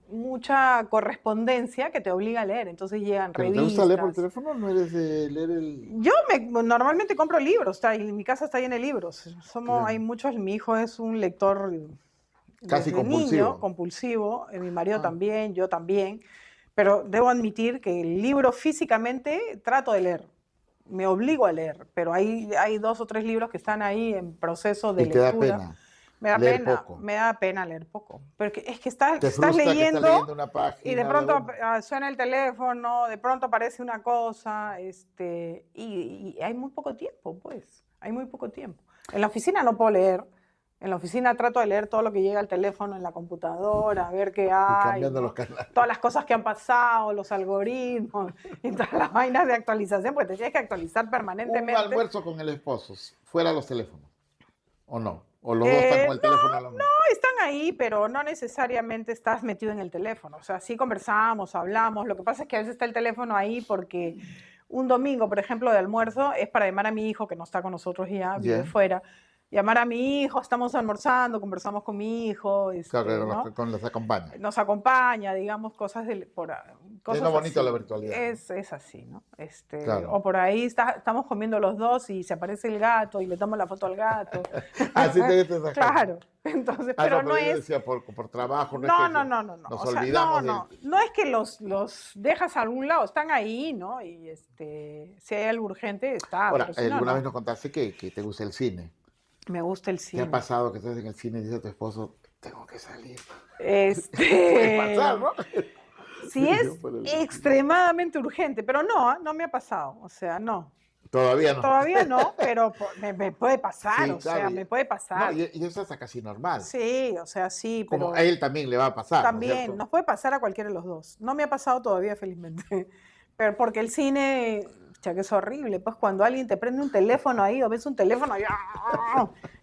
mucha correspondencia que te obliga a leer, entonces llegan ¿Pero revistas. te gusta leer por teléfono? ¿No eres de leer el...? Yo normalmente compro libros, mi casa está llena de libros. Claro. Hay muchos, mi hijo es un lector Casi desde compulsivo. niño, compulsivo, mi marido también, yo también, pero debo admitir que el libro físicamente trato de leer. Me obligo a leer, pero hay 2 o 3 libros que están ahí en proceso de ¿Y te da lectura. pena? Me da leer pena, poco. me da pena leer poco. Porque es que estás Te frustra leyendo, que estás leyendo una página. y de pronto suena el teléfono, de pronto aparece una cosa, y hay muy poco tiempo, pues. Hay muy poco tiempo. En la oficina no puedo leer. En la oficina trato de leer todo lo que llega al teléfono, en la computadora, a ver qué Y hay, cambiando ¿no? los canales. Todas las cosas que han pasado, los algoritmos, y todas las vainas de actualización, porque te tienes que actualizar Un permanentemente. almuerzo con el esposo, fuera los teléfonos, ¿o no? ¿O los dos están con el teléfono a la mano? Están ahí, pero no necesariamente estás metido en el teléfono. O sea, sí conversamos, hablamos. Lo que pasa es que a veces está el teléfono ahí porque un domingo, por ejemplo, de almuerzo, es para llamar a mi hijo, que no está con nosotros ya, vive fuera. Llamar a mi hijo, estamos almorzando, conversamos con mi hijo. Claro, ¿no? les acompaña. Nos acompaña, digamos, cosas cosas es lo bonito así. de la virtualidad. Es así, ¿no? Claro. O por ahí estamos comiendo los dos y se aparece el gato y le tomo la foto al gato. Así te gusta esa Claro. Entonces, pero no yo es... decía por trabajo. No. Nos olvidamos No es que los dejas a algún lado, están ahí, ¿no? Y si hay algo urgente, está. Ahora, Si no, alguna no. vez nos contaste que te gusta el cine. Me gusta el ¿Te cine. ha pasado que estás en el cine y dices a tu esposo, tengo que salir? Puede pasar, ¿no? Si es extremadamente urgente, pero no me ha pasado, o sea, no. Todavía no. Todavía no, pero me puede pasar, Sí, o claro, sea, me puede pasar. No, y eso es casi normal. Sí, o sea, sí, pero... Como a él también le va a pasar, También, ¿no es nos puede pasar a cualquiera de los dos. No me ha pasado todavía, felizmente. Pero porque el cine, que es horrible, pues cuando alguien te prende un teléfono ahí o ves un teléfono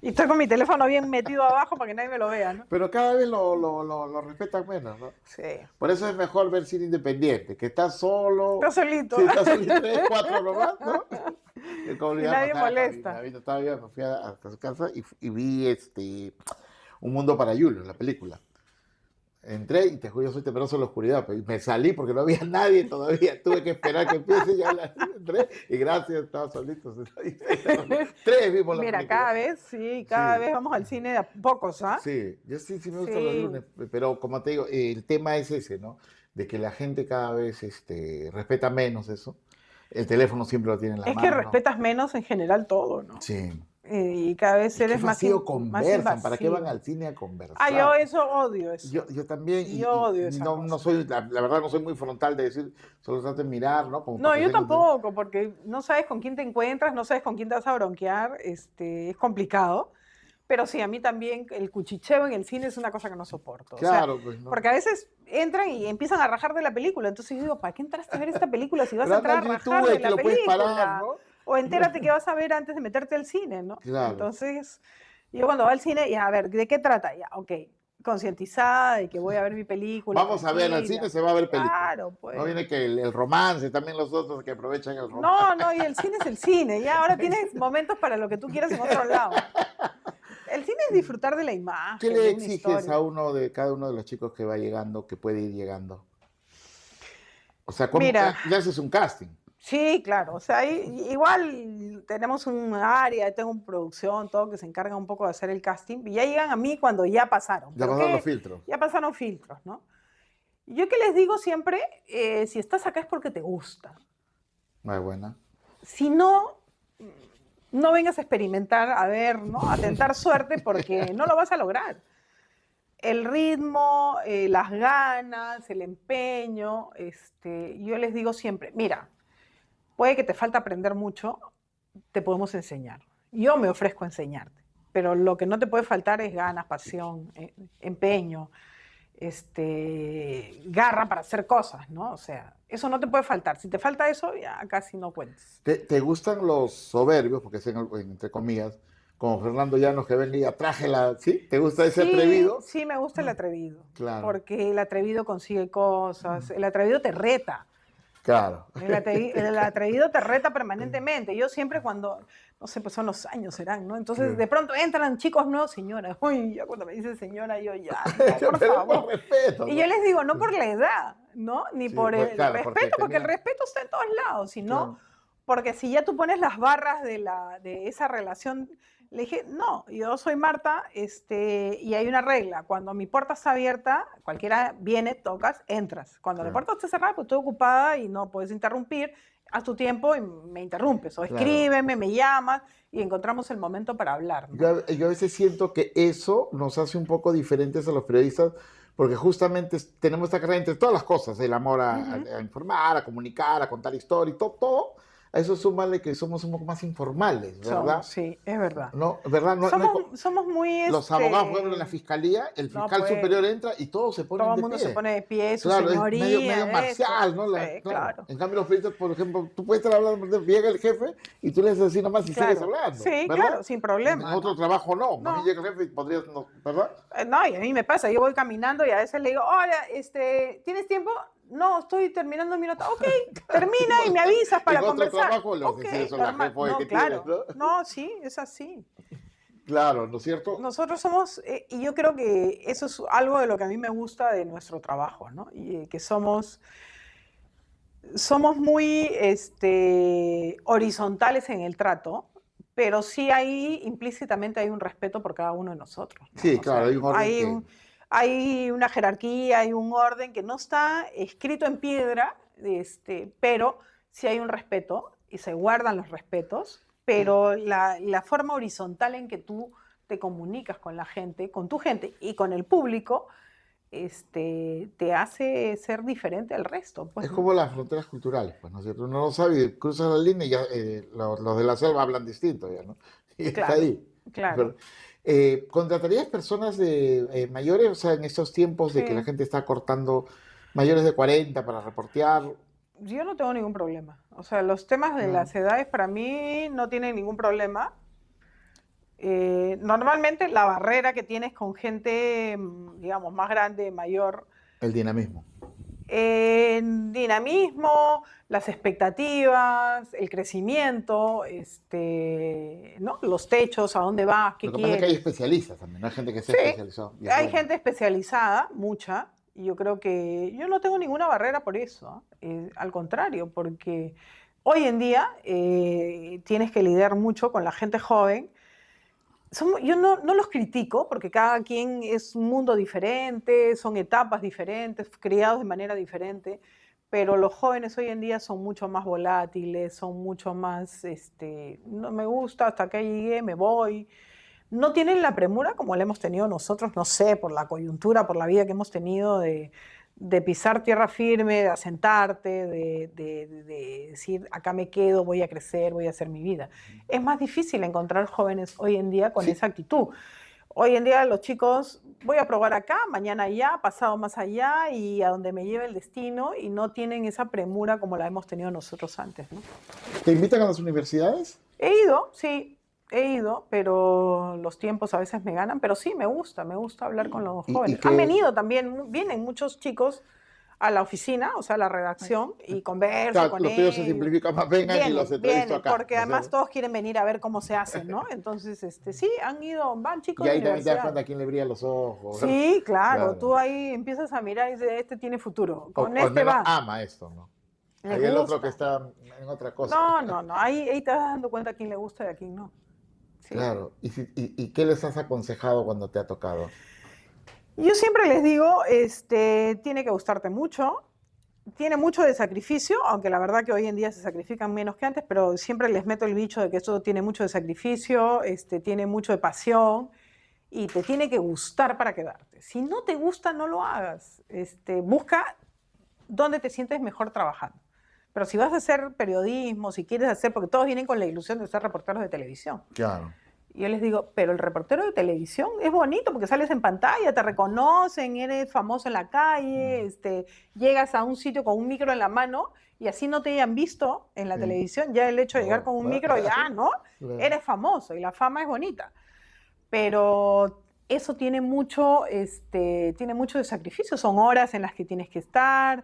y estoy con mi teléfono bien metido abajo para que nadie me lo vea, ¿no? Pero cada vez lo respetan menos, ¿no? Sí. Por eso es mejor ver cine independiente, que estás solo. Estás solito. Sí, estás solito, 3, 4 nomás, ¿no? Y nadie molesta. Todavía me fui a su casa y vi Un Mundo para Julio, la película. Entré y te juro, yo soy temeroso en la oscuridad, pero me salí porque no había nadie todavía. Tuve que esperar que empiece y ya entré. Y gracias, estaba solito. 3 vimos la Mira, película. cada vez vamos al cine de a pocos, ¿ah? Sí, yo sí me gustan los lunes, pero como te digo, el tema es ese, ¿no? De que la gente cada vez respeta menos eso. El teléfono siempre lo tiene en la mano. Es que respetas menos en general todo, ¿no? Sí. Y cada vez eres más conversan, ¿para qué van al cine a conversar? Yo odio eso. Yo también. Yo odio esa cosa. No soy, la verdad no soy muy frontal de decir, solo trate de mirar, ¿no? No, yo tampoco, porque no sabes con quién te encuentras, no sabes con quién te vas a bronquear, es complicado. Pero sí, a mí también el cuchicheo en el cine es una cosa que no soporto. Claro, o sea, pues no. Porque a veces entran y empiezan a rajar de la película. Entonces yo digo, ¿para qué entraste a ver esta película si vas a entrar a rajar de la película? Parar, ¿no? O entérate que vas a ver antes de meterte al cine, ¿no? Claro. Entonces, yo cuando voy al cine, a ver, ¿de qué trata? Ya, ok, concientizada de que voy a ver mi película. Vamos a ver al cine, se va a ver película. Claro, pues. No viene que el romance, también los otros que aprovechan el romance. No, y el cine es el cine. Ya ahora tienes momentos para lo que tú quieras en otro lado. El cine es disfrutar de la imagen. ¿Qué le de una exiges historia. a cada uno de los chicos que va llegando, que puede ir llegando? O sea, ¿cómo Mira, le haces un casting? Sí, claro. O sea, igual tenemos un área, tengo una producción, todo que se encarga un poco de hacer el casting. Y ya llegan a mí cuando ya pasaron. Ya pasaron los filtros. Ya pasaron filtros, ¿no? Y yo que les digo siempre, si estás acá es porque te gusta. Muy buena. Si no, no vengas a experimentar, a ver, ¿no? A tentar suerte porque no lo vas a lograr. El ritmo, las ganas, el empeño, yo les digo siempre, mira, puede que te falta aprender mucho, te podemos enseñar. Yo me ofrezco a enseñarte, pero lo que no te puede faltar es ganas, pasión, empeño, garra para hacer cosas, ¿no? O sea, eso no te puede faltar. Si te falta eso, ya casi no cuentes. ¿Te gustan los soberbios, porque es entre comillas, como Fernando Llanos, que venga y ya traje la... ¿Sí? ¿Te gusta ese Sí, atrevido? sí, me gusta el atrevido. Claro. Porque el atrevido consigue cosas, el atrevido te reta. Claro. El atrevido te reta permanentemente. Yo siempre cuando, no sé, pues son los años serán, ¿no? Entonces de pronto entran chicos nuevos, señora. Uy, ya cuando me dice señora, yo ya, no, por favor. Por respeto, ¿no? Y yo les digo, no por la edad, ¿no? Ni Sí, por pues, el claro, respeto, porque el tenía- respeto está en todos lados, sino Claro. porque si ya tú pones las barras de esa relación, le dije, no, yo soy Marta, y hay una regla, cuando mi puerta está abierta, cualquiera viene, tocas, entras. Cuando la Claro. puerta está cerrada, pues estoy ocupada y no puedes interrumpir, haz tu tiempo y me interrumpes, o Claro. escríbeme, me llamas y encontramos el momento para hablar, ¿no? Yo a veces siento que eso nos hace un poco diferentes a los periodistas, porque justamente tenemos esta carrera entre todas las cosas, el amor a informar, a comunicar, a contar historias, todo. A eso súmale que somos un poco más informales, ¿verdad? Sí, es verdad. No, ¿verdad? No, Somos muy... los abogados, por ejemplo, en la fiscalía, el No, fiscal pues, superior entra y todos se ponen todo el de mundo pie. se pone de pie, su Claro, es señoría. medio marcial, ¿no? Sí, claro. En cambio, los periodistas, por ejemplo, tú puedes estar hablando, llega el jefe y tú le haces así nomás y Claro. sigues hablando. Sí, ¿verdad? claro, sin problema. En otro ¿no? trabajo no. No. A mí llega el jefe y podrías, no, ¿verdad? No, y a mí me pasa, yo voy caminando y a veces le digo, hola, ¿tienes tiempo? No, estoy terminando mi nota. Ok, termina y me avisas para En otro conversar. trabajo le vas a Ok, decir eso a la normal. jefa, oye, No, ¿qué claro. tienes, No, sí, es así. Claro, ¿no es cierto? Nosotros somos, y yo creo que eso es algo de lo que a mí me gusta de nuestro trabajo, ¿no? Y que somos muy horizontales en el trato, pero sí ahí implícitamente hay un respeto por cada uno de nosotros, ¿no? Sí, O claro, sea, hay un orden hay una jerarquía, hay un orden que no está escrito en piedra, pero sí hay un respeto y se guardan los respetos, pero la forma horizontal en que tú te comunicas con la gente, con tu gente y con el público, te hace ser diferente al resto. Pues, es ¿no? como las fronteras culturales, pues, ¿no es cierto? Uno no sabe, y cruzas la línea y ya los de la selva hablan distinto, ya, ¿no? Y está Claro, ahí. claro. ¿Contratarías personas mayores, o sea, en estos tiempos de que la Sí. gente está cortando mayores de 40 para reportear? Yo no tengo ningún problema. O sea, los temas de las edades para mí no tienen ningún problema. Normalmente la barrera que tienes con gente, digamos, más grande, mayor, El dinamismo. dinamismo, las expectativas, el crecimiento, ¿no? Los techos, a dónde vas, qué Lo que pasa es que hay quieres. especialistas también, no hay gente que sea Sí, especializada. Y es hay bueno. gente especializada, mucha, y yo creo que yo no tengo ninguna barrera por eso. Al contrario, porque hoy en día tienes que lidiar mucho con la gente joven. Yo no los critico porque cada quien es un mundo diferente, son etapas diferentes, criados de manera diferente, pero los jóvenes hoy en día son mucho más volátiles, son mucho más, no me gusta, hasta acá llegué, me voy. No tienen la premura como la hemos tenido nosotros, no sé, por la coyuntura, por la vida que hemos tenido de pisar tierra firme, de asentarte, de decir, acá me quedo, voy a crecer, voy a hacer mi vida. Es más difícil encontrar jóvenes hoy en día con Sí. esa actitud. Hoy en día los chicos, voy a probar acá, mañana allá, pasado más allá y a donde me lleve el destino y no tienen esa premura como la hemos tenido nosotros antes, ¿no? ¿Te invitan a las universidades? He ido, sí, he ido, pero los tiempos a veces me ganan, pero sí, me gusta hablar con los ¿Y jóvenes. qué- Han venido también, vienen muchos chicos a la oficina, o sea, a la redacción, y converso Claro, con los tuyos se ellos. simplifican más, vengan y los entrevisto Vienen, acá. porque ¿no es además cierto? todos quieren venir a ver cómo se hace, ¿no? Entonces, sí, han ido, van chicos Y de ahí también te das universidad. cuenta a quién le brillan los ojos. ¿verdad? Sí, claro, Claro. tú ahí empiezas a mirar y dices, este tiene futuro, O con al este menos va. ama esto, ¿no? Les Hay el otro gusta. que está en otra cosa. No, ahí te vas dando cuenta a quién le gusta y a quién no. Sí. Claro. ¿Y qué les has aconsejado cuando te ha tocado? Yo siempre les digo, tiene que gustarte mucho, tiene mucho de sacrificio, aunque la verdad que hoy en día se sacrifican menos que antes, pero siempre les meto el bicho de que esto tiene mucho de sacrificio, tiene mucho de pasión y te tiene que gustar para quedarte. Si no te gusta, no lo hagas. Busca dónde te sientes mejor trabajando. Pero si vas a hacer periodismo, si quieres hacer, porque todos vienen con la ilusión de ser reporteros de televisión. Claro. Y yo les digo, pero el reportero de televisión es bonito porque sales en pantalla, te reconocen, eres famoso en la calle, llegas a un sitio con un micro en la mano y así no te hayan visto en la televisión, ya el hecho de llegar con un micro, ya, ¿no? Eres famoso y la fama es bonita. Pero eso tiene mucho de sacrificio, son horas en las que tienes que estar,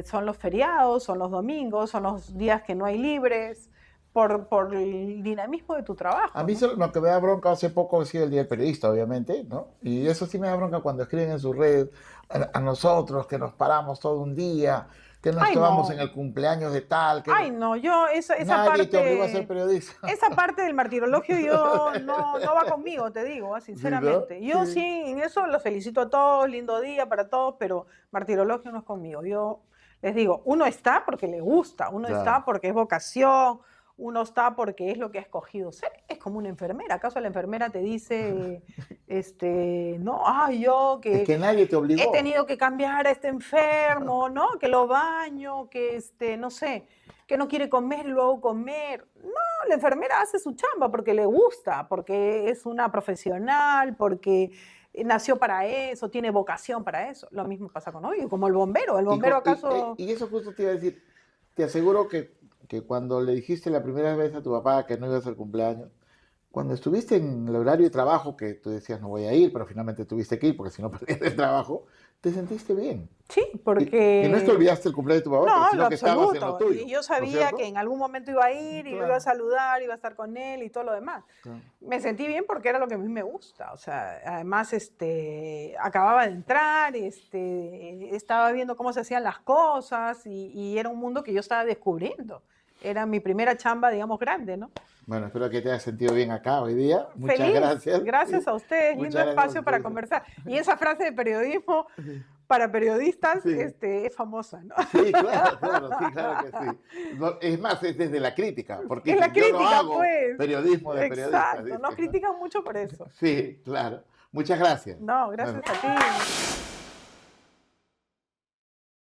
son los feriados, son los domingos, son los días que no hay libres. Por el dinamismo de tu trabajo. A mí ¿no? lo que me da bronca hace poco ha sido el Día del Periodista, obviamente, ¿no? Y eso sí me da bronca cuando escriben en sus redes a nosotros, que nos paramos todo un día, que nos tomamos en el cumpleaños de tal. Que no, yo esa nadie parte... te obligó a ser periodista. Esa parte del martirologio yo no va conmigo, te digo, sinceramente. ¿Sí, no? Yo sí, en eso los felicito a todos, lindo día para todos, pero martirologio no es conmigo. Yo les digo, uno está porque le gusta, uno está porque es vocación, uno está porque es lo que ha escogido ser. Es como una enfermera. ¿Acaso la enfermera te dice, no, yo que... Es que nadie te obligó. He tenido que cambiar a este enfermo, ¿no? Que lo baño, que no sé, que no quiere comer y lo hago comer. No, la enfermera hace su chamba porque le gusta, porque es una profesional, porque nació para eso, tiene vocación para eso. Lo mismo pasa con hoy, como el bombero. ¿El bombero acaso...? Y eso justo te iba a decir. Te aseguro que cuando le dijiste la primera vez a tu papá que no ibas al cumpleaños, cuando estuviste en el horario de trabajo, que tú decías no voy a ir, pero finalmente tuviste que ir porque si no perdías el trabajo, te sentiste bien. Sí, porque... Y no es que olvidaste el cumpleaños de tu papá, sino que estabas en lo tuyo. Y yo sabía que en algún momento iba a ir, y lo iba a saludar, iba a estar con él y todo lo demás. Me sentí bien porque era lo que a mí me gusta. O sea, además acababa de entrar, estaba viendo cómo se hacían las cosas y era un mundo que yo estaba descubriendo. Era mi primera chamba, digamos, grande, ¿no? Bueno, espero que te hayas sentido bien acá hoy día. Muchas Feliz. Gracias. Gracias a ustedes. Lindo espacio para conversar. Y esa frase de periodismo para periodistas es famosa, ¿no? Sí, claro, claro que sí. No, es más, es desde la crítica. Porque es la crítica, yo no hago pues. periodismo de periodistas. Exacto, nos critican mucho por eso. Sí, claro. Muchas gracias. No, gracias a ti.